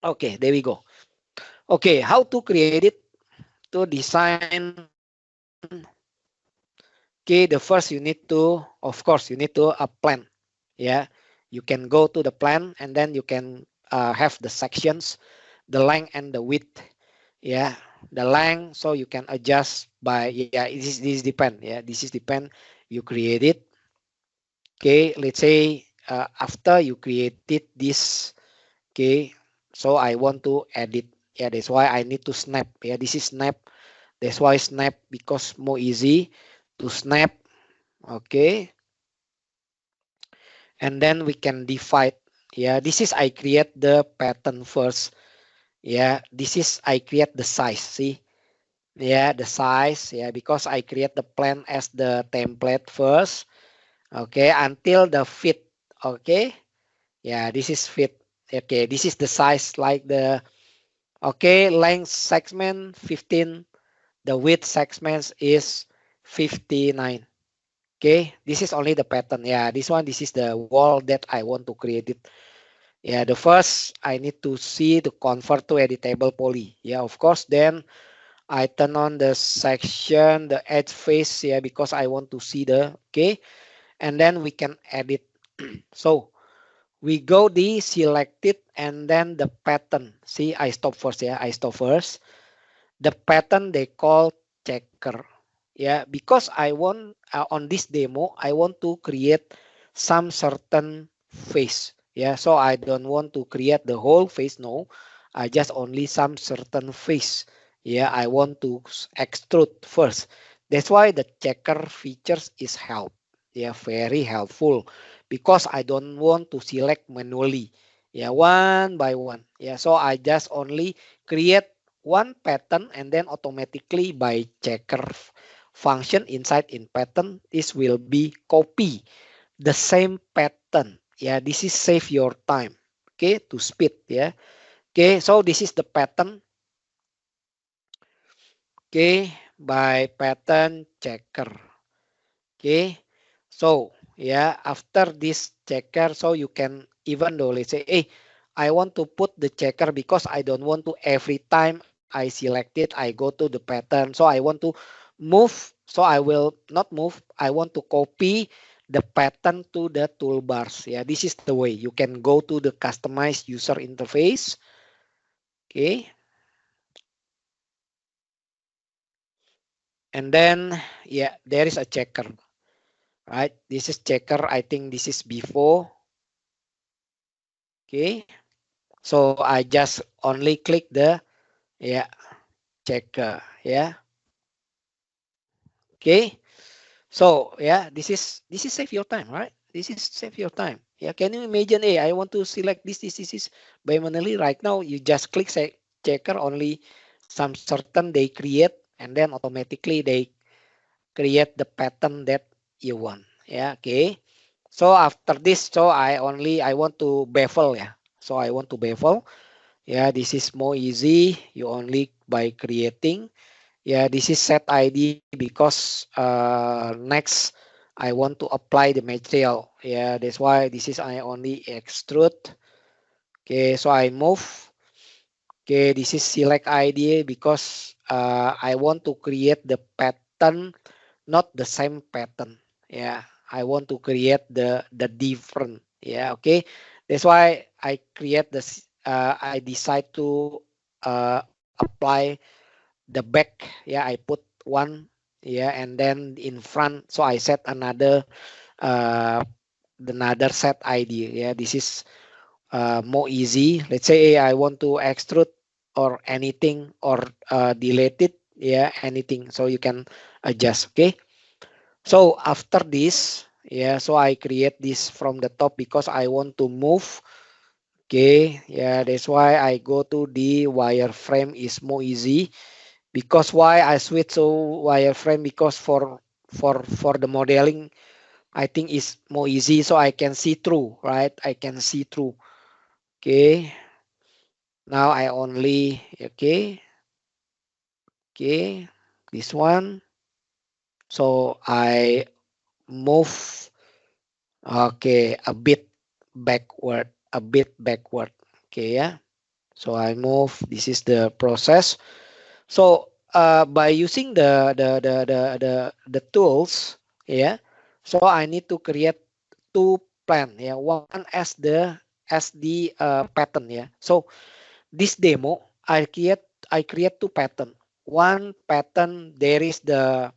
Okay, there we go. Okay, how to create it to design. Okay, the first you need to, of course, you need to a plan. Yeah, you can go to the plan and then you can have the sections, the length and the width. Yeah, the length, so you can adjust by, yeah, this depend. Yeah, this is depend. You create it. Okay, let's say after you created this. Okay, so I want to edit. Yeah, that's why I need to snap. Yeah, this is snap. That's why snap, because more easy to snap. Okay, and then we can divide. Yeah, this is I create the pattern first. Yeah, this is I create the size. See, yeah, the size. Yeah, because I create the plan as the template first. Okay, until the fit. Okay, yeah, this is fit. Okay, this is the size, like the, okay, length segment 15, the width segment is 59. Okay, this is only the pattern. Yeah, this one, this is the wall that I want to create it. Yeah, the first I need to see to convert to editable poly. Yeah, of course, then I turn on the section, the edge face. Yeah, because I want to see the, okay, and then we can edit. So we go the selected and then the pattern. See, I stop first. Yeah, I stop first. The pattern they call checker. Yeah, because I want on this demo I want to create some certain face. Yeah, so I don't want to create the whole face. No, I just only some certain face. Yeah, I want to extrude first. That's why the checker features is help. Yeah, very helpful, because I don't want to select manually. Yeah, one by one. Yeah, so I just only create one pattern, and then automatically by checker function inside in pattern, this will be copy the same pattern. Yeah, this is save your time. Okay, to speed. Yeah, okay, so this is the pattern. Okay, by pattern checker. Okay, so yeah, after this checker, so you can, even though let's say, hey, I want to put the checker because I don't want to every time I select it, I go to the pattern. So I want to move, so I will not move. I want to copy the pattern to the toolbars. Yeah, this is the way you can go to the customized user interface. Okay, and then yeah, there is a checker, right? This is checker. I think this is before. Okay, so I just only click the, yeah, checker. Yeah, okay. So yeah, this is save your time, right? This is save your time. Yeah, can you imagine? Hey, I want to select this is by manually. Right now, you just click say checker only some certain they create, and then automatically they create the pattern that you want. Yeah, okay. So after this, so I want to bevel. Yeah, so I want to bevel. Yeah, this is more easy. You only by creating. Yeah, this is set ID because next I want to apply the material. Yeah, that's why this is I only extrude. Okay, so I move. Okay, this is select ID because I want to create the pattern, not the same pattern. Yeah, I want to create the different. Yeah, okay. That's why I create this. I decide to apply the back. Yeah, I put one. Yeah, and then in front, so I set uh another set ID. Yeah, this is more easy. Let's say I want to extrude or anything, or delete it. Yeah, anything. So you can adjust. Okay. So after this, yeah, so I create this from the top because I want to move. Okay, yeah, that's why I go to the wireframe is more easy. Because why I switch to wireframe, because for the modeling I think is more easy, so I can see through, right? I can see through. Okay, now I only, okay, okay. this one. So I move, okay, a bit backward, okay, yeah. So I move, this is the process. So by using the tools, yeah, so I need to create two plan, yeah, one as the pattern, yeah. So this demo, I create two pattern. One pattern there is the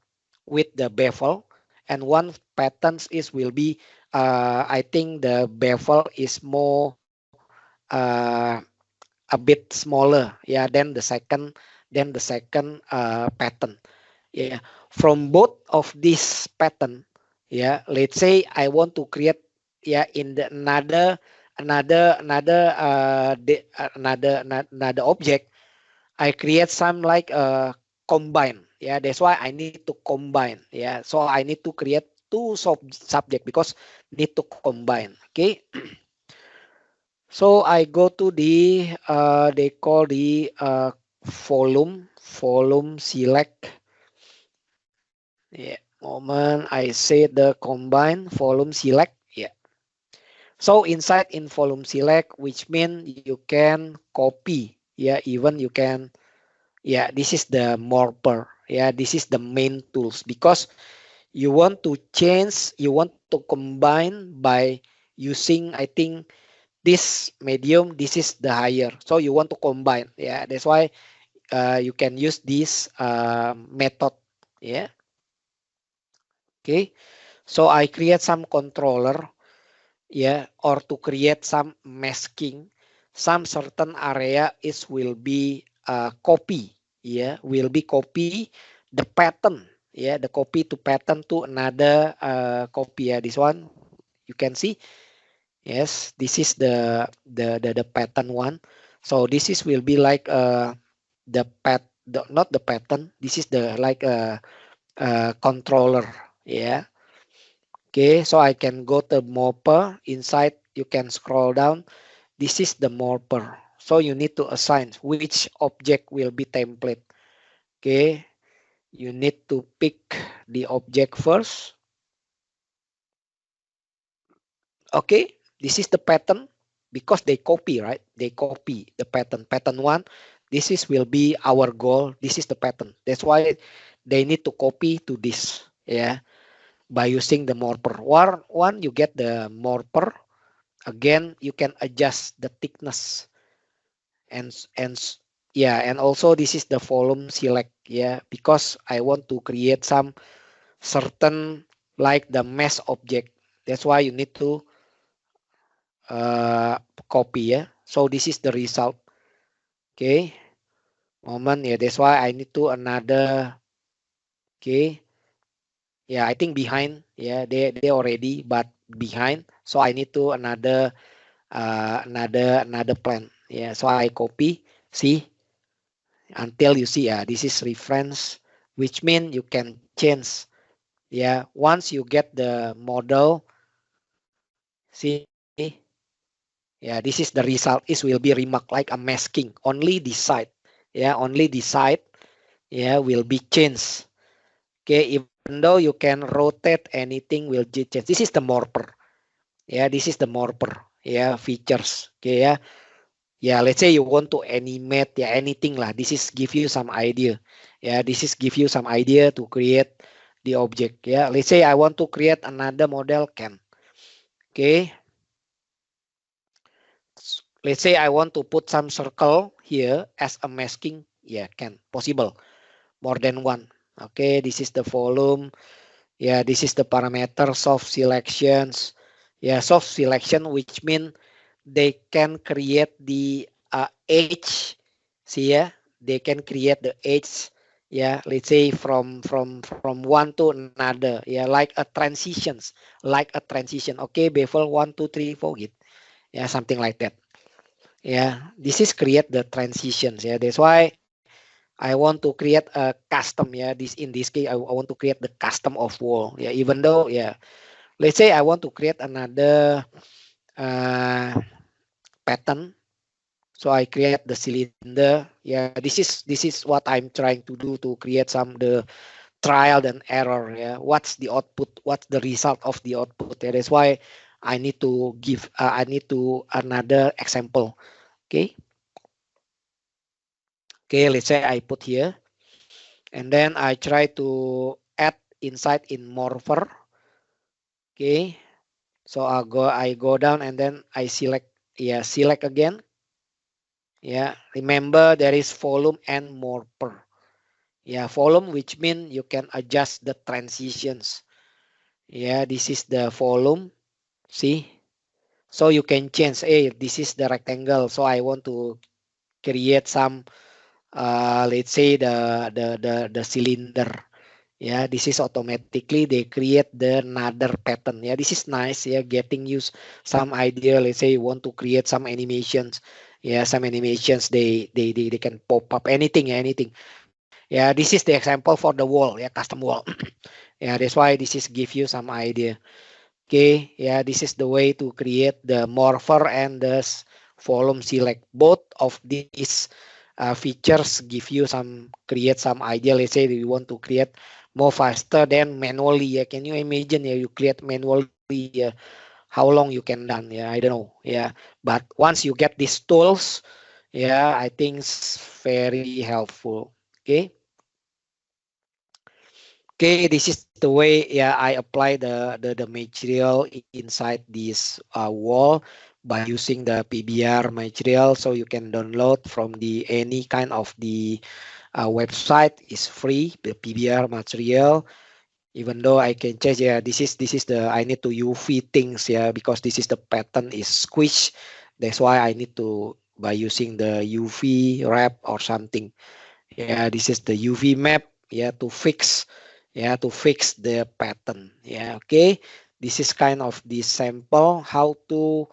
with the bevel, and one patterns is will be I think the bevel is more a bit smaller, yeah, than the second pattern, yeah. From both of this pattern, yeah, let's say I want to create, yeah, in the another object, I create some like combine, yeah. That's why I need to combine, yeah. So I need to create two subject because need to combine, okay. So I go to the they call the volume select. Yeah, moment I say the combine volume select. Yeah. So inside in volume select, which mean you can copy. Yeah, even you can. Yeah, this is the morpher. Yeah, this is the main tools because you want to change, you want to combine by using, I think, this medium, this is the higher, so you want to combine, yeah. That's why you can use this method, yeah. Okay, so I create some controller, yeah, or to create some masking, some certain area is will be copy, yeah, will be copy the pattern, yeah, the copy to pattern to another copy, yeah. This one you can see. Yes, this is the pattern one. So this is will be like not the pattern. This is the like controller. Yeah. Okay. So I can go to morpher inside. You can scroll down. This is the morpher. So you need to assign which object will be template. Okay. You need to pick the object first. Okay, this is the pattern because they copy, right? They copy the pattern. Pattern one, this is will be our goal. This is the pattern. That's why they need to copy to this, yeah, by using the morpher. One, you get the morpher. Again, you can adjust the thickness and yeah, and also this is the volume select, yeah, because I want to create some certain like the mesh object. That's why you need to uh, copy, ya. So this is the result. Okay, moment, yeah. That's why I need to another. Okay, yeah. I think behind. Yeah, they already but behind. So I need to another plan. Yeah. So I copy. See until you see. Yeah, this is reference, which mean you can change. Yeah. Once you get the model, see. Yeah, this is the result. It will be remarked like a masking. Only this side. Yeah, only this side. Yeah, will be changed. Okay, even though you can rotate anything will be changed. This is the morpher. Yeah, this is the morpher. Yeah, features. Okay, yeah. Yeah, let's say you want to animate, yeah, anything lah. This is give you some idea. Yeah, this is give you some idea to create the object. Yeah, let's say I want to create another model can. Okay, let's say I want to put some circle here as a masking. Yeah, can possible more than one. Okay, this is the volume. Yeah, this is the parameter soft selections. Yeah, soft selection, which mean they can create the edge. See, yeah, they can create the edge. Yeah, let's say from one to another. Yeah, like a transitions, like a transition. Okay, bevel 1, 2, 3, 4, gitu. Yeah, something like that. Yeah, this is create the transitions. Yeah, that's why I want to create a custom. Yeah, in this case, I want to create the custom of wall. Yeah, even though, yeah, let's say I want to create another uh, pattern. So I create the cylinder. Yeah, this is what I'm trying to do to create some the trial and error. Yeah, what's the output? What's the result of the output? Yeah, that's why I need to give. I need to another example. Okay. Okay. Let's say I put here, and then I try to add inside in Morpher. Okay. So I go down and then I select. Yeah, select again. Yeah. Remember there is volume and Morpher. Yeah, volume, which mean you can adjust the transitions. Yeah, this is the volume. See, so you can change. Hey, this is the rectangle. So I want to create some, let's say the cylinder. Yeah, this is automatically they create the another pattern. Yeah, this is nice. Yeah, getting used some idea. Let's say you want to create some animations. Yeah, some animations they can pop up anything, anything. Yeah, this is the example for the wall. Yeah, custom wall. Yeah, that's why this is give you some idea. Okay, yeah, this is the way to create the morpher and the volume select. Both of these features give you some create some idea. Let's say you want to create more faster than manually. Yeah, can you imagine? Yeah, you create manually. Yeah, how long you can done? Yeah, I don't know. Yeah, but once you get these tools, yeah, I think it's very helpful. Okay. Okay, this is the way, yeah, I apply the material inside this wall by using the PBR material. So you can download from the any kind of the website is free, the PBR material. Even though I can change, yeah, this is the I need to UV things, yeah, because this is the pattern is squish. That's why I need to by using the UV wrap or something. Yeah, this is the UV map. Yeah, to fix the pattern. Yeah, okay. This is kind of the sample how to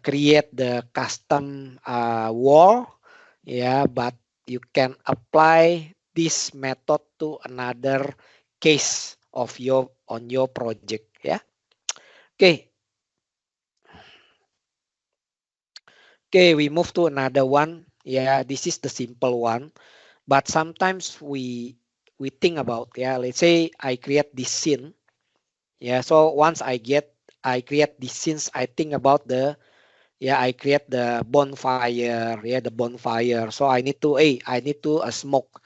create the custom wall. Yeah, but you can apply this method to another case of your on your project. Yeah. Okay. Okay, we move to another one. Yeah, this is the simple one. But sometimes we think about, yeah, let's say I create this scene. Yeah, so once I create these scenes, I think about the, yeah, I create the bonfire. Yeah, the bonfire. So I need to smoke.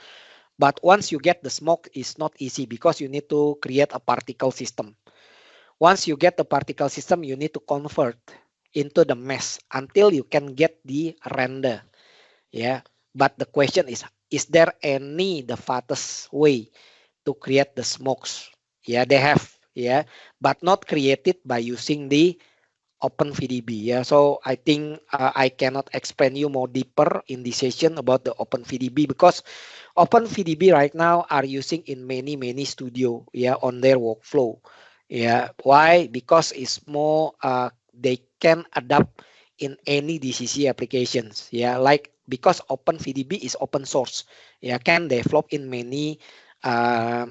But once you get the smoke, it's not easy because you need to create a particle system. Once you get the particle system, you need to convert into the mesh until you can get the render. Yeah, but the question is there any the fastest way to create the smokes? Yeah, they have. Yeah, but not created by using the OpenVDB. Yeah, so I think I cannot explain you more deeper in this session about the OpenVDB because OpenVDB right now are using in many studio. Yeah, on their workflow. Yeah, why? Because it's more they can adapt in any DCC applications. Yeah, like because OpenVDB is open source. Yeah, can develop in uh,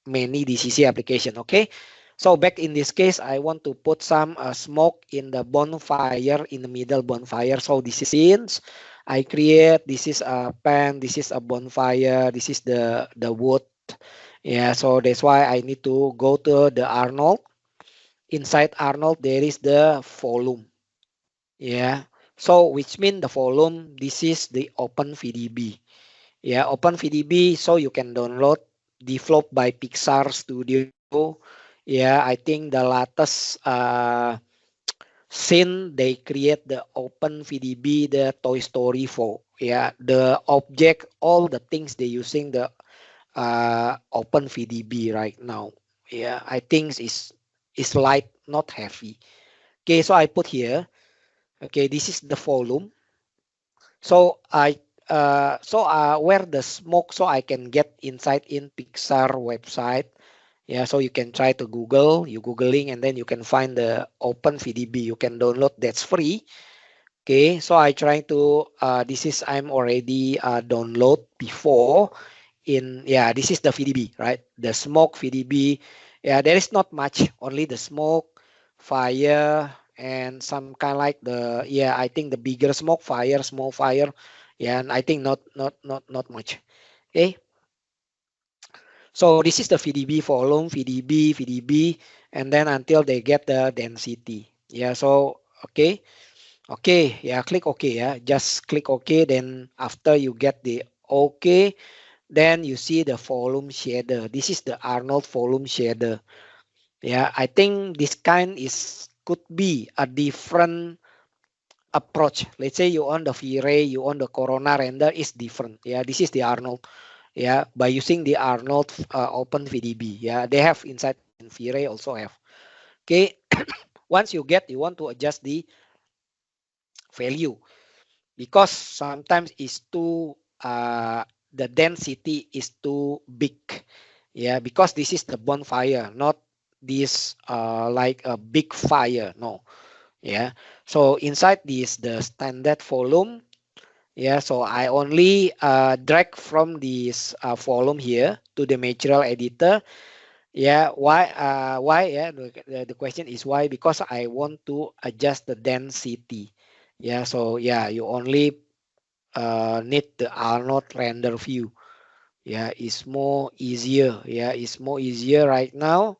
many DCC application. Okay, so back in this case, I want to put some smoke in the bonfire in the middle bonfire. So this is scenes I create. This is a pan. This is a bonfire. This is the wood. Yeah, so that's why I need to go to the Arnold. Inside Arnold, there is the volume. Yeah, so which mean the volume. This is the OpenVDB. Yeah, OpenVDB, so you can download developed by Pixar Studio. Yeah, I think the latest scene they create the OpenVDB, the Toy Story 4. Yeah, the object, all the things they using the OpenVDB right now. Yeah, I think is light, not heavy. Okay, so I put here. Okay, this is the volume. So where the smoke, so I can get inside in Pixar website. Yeah, so you can try to Google, you Googling, and then you can find the OpenVDB. You can download, that's free. Okay, so I try to this is I'm already download before in, yeah, this is the VDB, right? The smoke VDB. Yeah, there is not much, only the smoke, fire, and some kind like the, yeah, I think the bigger smoke fire, small fire, yeah, and I think not much. Okay, so this is the VDB volume, VDB, and then until they get the density. Yeah, so okay, okay, yeah, click OK, yeah, just click OK. Then after you get the OK, then you see the volume shader. This is the Arnold volume shader. Yeah, I think this kind is could be a different approach. Let's say you on the V-Ray, you on the Corona render is different. Yeah, this is the Arnold. Yeah, by using the Arnold Open VDB. Yeah, they have inside in V-Ray also have. Okay, once you get, you want to adjust the value because sometimes it's too the density is too big. Yeah, because this is the bonfire, not this like a big fire. No. Yeah, so inside this the standard volume. Yeah, so I only drag from this volume here to the material editor. Yeah, why? Yeah, the question is why, because I want to adjust the density. Yeah, so yeah, you only need the Arnold render view. Yeah, it's more easier. Yeah, it's more easier right now.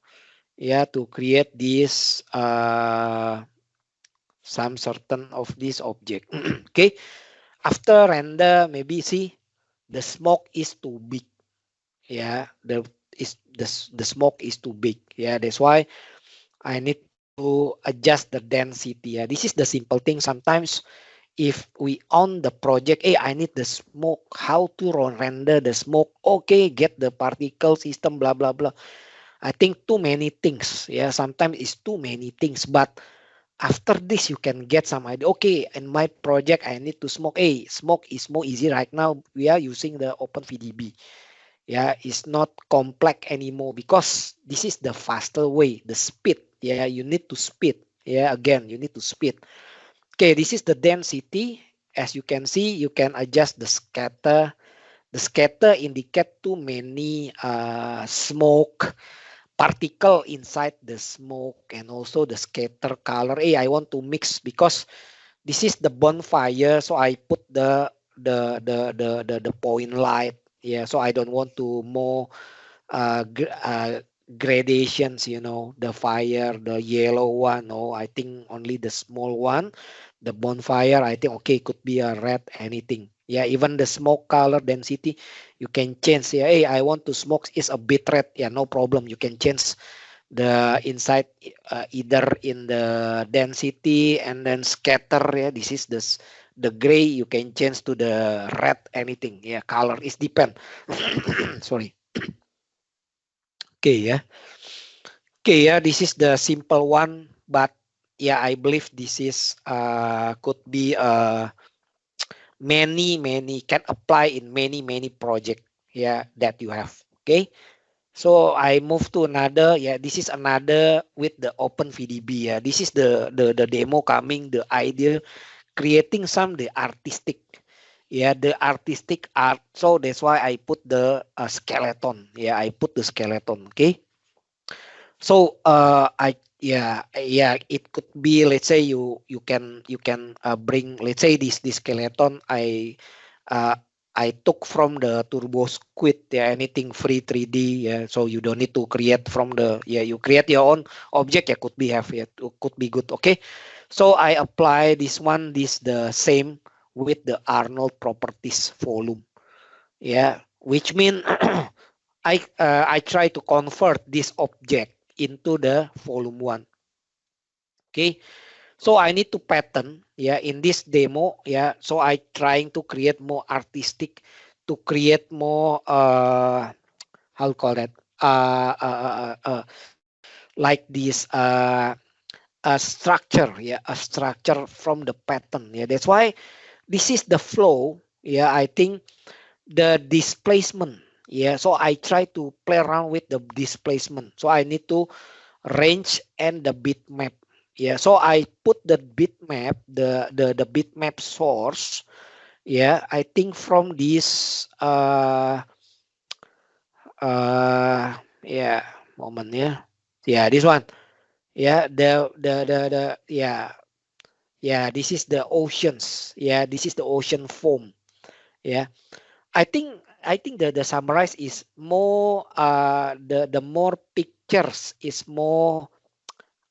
Yeah, to create this some certain of this object. Okay, after render, maybe see the smoke is too big. Yeah, the smoke is too big. Yeah, that's why I need to adjust the density. Yeah, this is the simple thing. Sometimes if we on the project, hey, I need the smoke, how to render the smoke, okay, get the particle system, blah blah blah. I think too many things. Yeah, sometimes it's too many things, but after this you can get some idea. Okay, in my project I need to smoke. Hey, smoke is more easy right now. We are using the open VDB. Yeah, it's not complex anymore because this is the faster way, the speed. Yeah, you need to speed. Yeah, again, you need to speed. Okay, this is the density. As you can see, you can adjust the scatter. The scatter indicate too many smoke particle inside the smoke and also the scatter color. Hey, I want to mix because this is the bonfire, so I put the point light. Yeah, so I don't want to more gradations, the fire, the yellow one. No, I think only the small one, the bonfire. I think okay, could be a red, anything. Yeah, even the smoke color density, you can change. Yeah, hey, I want to smoke is a bit red. Yeah, no problem. You can change the inside either in the density and then scatter. Yeah, this is the gray. You can change to the red, anything. Yeah, color is depend. Sorry. Okay, yeah. Okay, yeah, this is the simple one, but yeah, I believe this is could be many can apply in many project, yeah, that you have. Okay, so I move to another. Yeah, this is another with the open VDB. Yeah, this is the demo coming, the idea creating some the artistic. Yeah, the artistic art. So that's why I put the skeleton. Yeah, I put the skeleton. Okay. So I yeah, it could be, let's say you can bring, let's say this skeleton uh, I took from the Turbo Squid. Yeah, anything free 3D. Yeah, so you don't need to create from the, yeah, you create your own object. Yeah, could be have, yeah, could be good. Okay, so I apply this one, this the same with the Arnold properties volume. Yeah, which mean I try to convert this object into the volume one. Okay, so I need to pattern, yeah, in this demo. Yeah, so I trying to create more artistic, to create more how to call that, like this a structure. Yeah, a structure from the pattern. Yeah, that's why this is the flow. Yeah, I think the displacement. Yeah, so I try to play around with the displacement. So I need to range and the bitmap. Yeah, so I put the bitmap, the bitmap source. Yeah, I think from this yeah, moment. Yeah, yeah, this one. Yeah, yeah, this is the oceans. Yeah, this is the ocean foam. Yeah, I think the summarize is more the more pictures is more.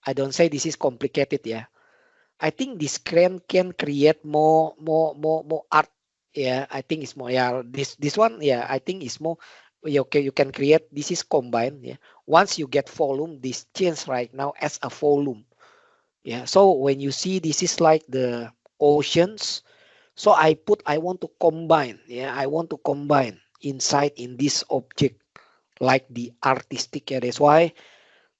I don't say this is complicated. Yeah, I think this can create more art. Yeah, I think it's more. Yeah, this one. Yeah, I think it's more. You can create. This is combined. Yeah, once you get volume, this change right now as a volume. Yeah, so when you see this is like the oceans. So I want to combine. Yeah, I want to combine inside in this object like the artistic. Yeah, that's why.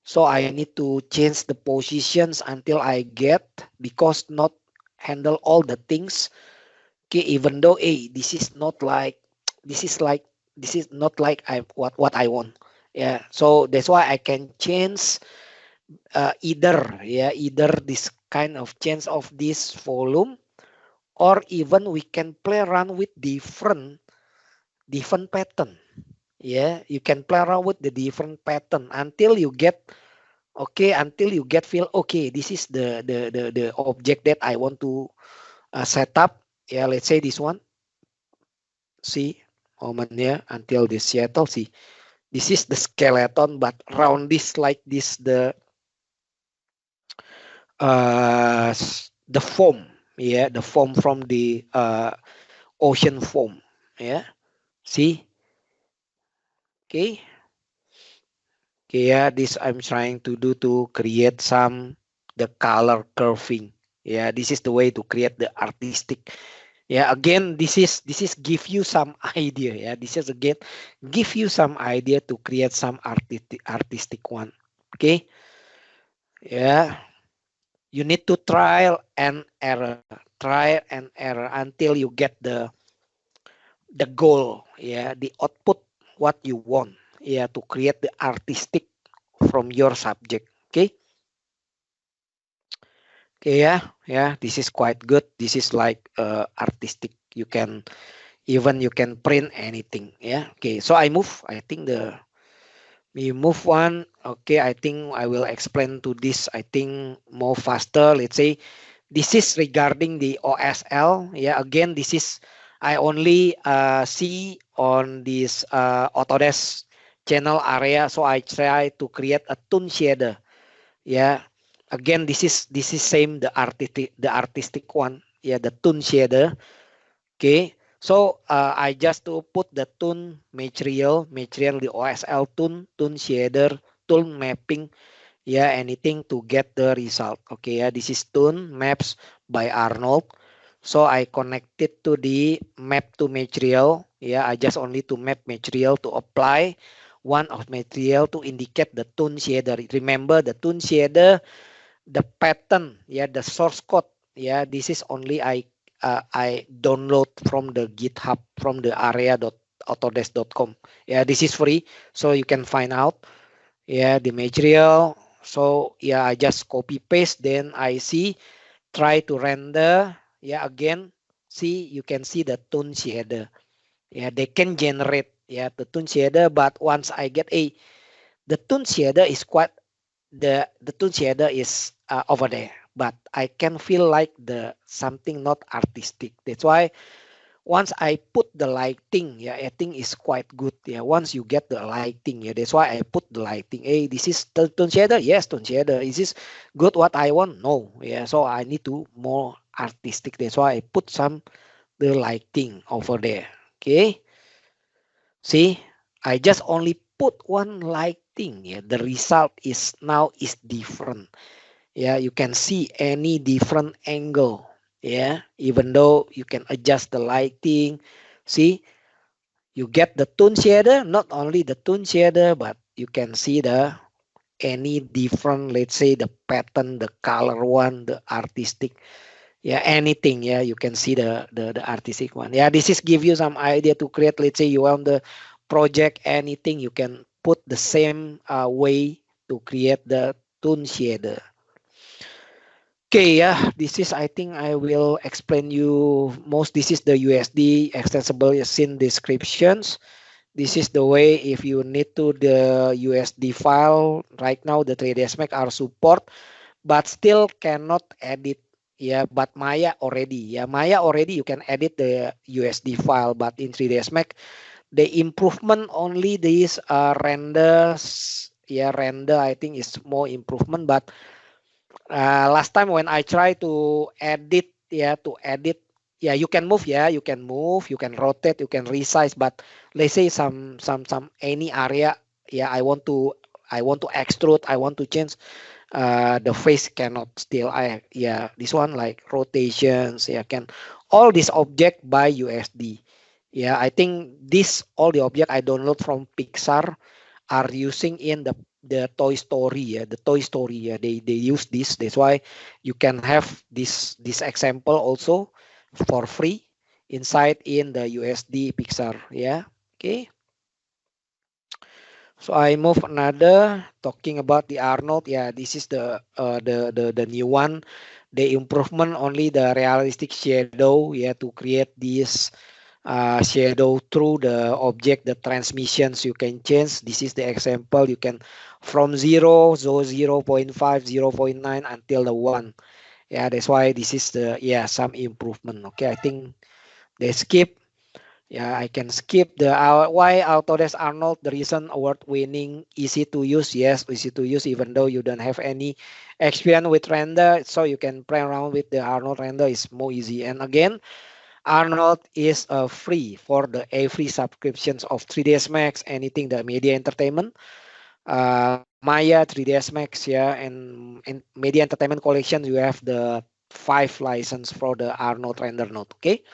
So I need to change the positions until I get, because not handle all the things. Okay, even though this is not like this is like this is not like I what I want. Yeah, so that's why I can change either this kind of change of this volume, or even we can play around with different pattern. Yeah, you can play around with the different pattern until you get okay, until you get feel okay, this is the object that I want to set up. Yeah, let's say this one. See, momennya until this Seattle. See, this is the skeleton, but round this like this the foam. Yeah, the foam from the ocean foam. Yeah, see. Okay. Okay, yeah, this I'm trying to do to create some the color curving. Yeah, this is the way to create the artistic. Yeah, again, this is give you some idea. Yeah, this is again give you some idea to create some artistic one. Okay. Yeah, you need to trial and error until you get the goal. Yeah, the output what you want. Yeah, to create the artistic from your subject. Okay. Okay, yeah, this is quite good. This is like artistic. You can print anything. Yeah. Okay, so I move. I think we move one. Okay, I think I will explain to this. I think more faster. Let's say this is regarding the OSL. Yeah, again, this is I only see on this Autodesk channel area. So I try to create a toon shader. Yeah, again, this is same the artistic one. Yeah, the toon shader. Okay, so I just to put the toon material the OSL toon shader toon mapping. Yeah, anything to get the result. Okay, yeah, this is toon maps by Arnold. So I connected to the map to material. Yeah, I just only to map material to apply one of material to indicate the toon shader. Remember the toon shader, the pattern, yeah, the source code. Yeah, this is only I download from the GitHub from the area.autodesk.com. Yeah, this is free, so you can find out. Yeah, the material. So yeah, I just copy paste, then I see try to render. Yeah, again, see you can see the toon shader. Yeah, they can generate the toon shader, but once I get the toon shader is quite the toon shader is over there, but I can feel like the something not artistic. That's why once I put the lighting, yeah, I think is quite good. Yeah, once you get the lighting, yeah, that's why I put the lighting. Hey, this is the tone shader. Yes, tone shader. Is this good? What I want? No. Yeah, so I need to more artistic. That's why I put some the lighting over there. Okay. See, I just only put one lighting. Yeah, the result is now is different. Yeah, you can see any different angle. Yeah, even though you can adjust the lighting. See, you get the tone shader, not only the tone shader, but you can see the any different, let's say the pattern, the color one, the artistic. Yeah, anything. Yeah, you can see the artistic one. Yeah, this is give you some idea to create. Let's say you want the project, anything, you can put the same way to create the tone shader. Okay, yeah, this is, I think I will explain you most. This is the USD extensible scene descriptions. This is the way if you need to the USD file. Right now the 3ds Max are support, but still cannot edit. Yeah, but Maya already. Yeah, Maya already you can edit the USD file, but in 3ds Max the improvement only this renders. Yeah, render I think is more improvement, but last time when I try to edit, yeah, you can move, you can rotate, you can resize, but let's say some any area, yeah, I want to extrude, I want to change, the face cannot still. This one like rotations, yeah, can all this object by USD. Yeah, I think this all the object I download from Pixar are using in the Toy Story. Yeah, the Toy Story. Yeah, they use this. That's why you can have this example also for free inside in the USD Pixar. Yeah. Okay. So I move another talking about the Arnold. Yeah, this is the new one. The improvement only the realistic shadow. Yeah, to create this shadow through the object, the transmissions you can change. This is the example. You can from 0, so 0 0.5, 0 0.9 until the 1. Yeah, that's why this is the, yeah, some improvement. Okay, I think they skip. Yeah, I can skip the why Autodesk Arnold, the reason award winning, easy to use. Yes, easy to use even though you don't have any experience with render, so you can play around with the Arnold render is more easy. And again, Arnold is free for the every subscriptions of 3ds Max, anything the media entertainment, Maya 3ds Max, yeah, and in media entertainment collection you have the 5 license for the Arnold render node. Okay.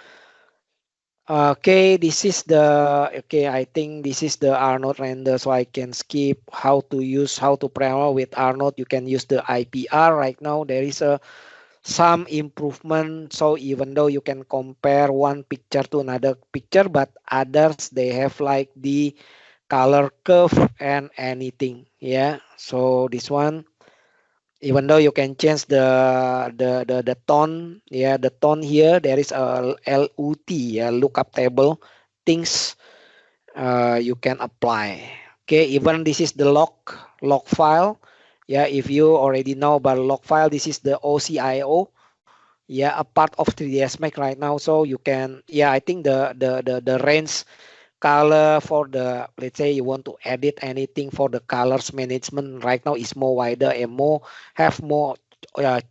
Okay, this is the, okay, I think this is the Arnold render, so I can skip how to use, how to play around with Arnold. You can use the IPR right now. There is a some improvement, so even though you can compare one picture to another picture, but others they have like the color curve and anything. Yeah, so this one, even though you can change the tone, yeah, the tone here, there is a LUT, yeah, lookup table things, you can apply. Okay, even this is the log file. Yeah, if you already know about log file, this is the OCIO, yeah, a part of 3ds Max right now. So you can, yeah, I think the range color for the, let's say you want to edit anything for the colors management right now is more wider and more have more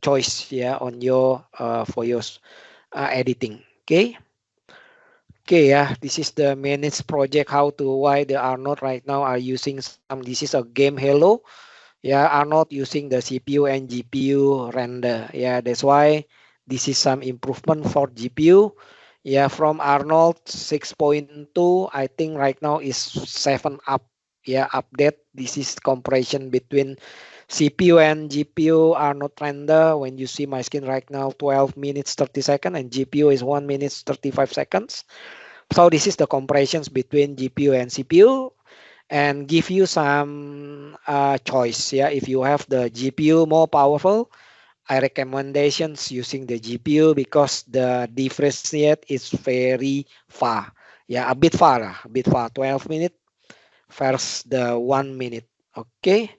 choice, yeah, on your for your editing. Okay. Okay, yeah, this is the managed project how to why the Arnold right now are using some, this is a game Hello. Yeah, Arnold using the CPU and GPU render. Yeah, that's why this is some improvement for GPU. Yeah, from Arnold 6.2, I think right now is 7 up. Yeah, update. This is comparison between CPU and GPU Arnold render. When you see my screen right now, 12 minutes 30 seconds and GPU is 1 minute 35 seconds. So this is the comparisons between GPU and CPU and give you some choice. Yeah, if you have the GPU more powerful, I recommendations using the GPU because the differentiate is very far. Yeah, a bit far, 12 minutes versus the 1 minute. Okay.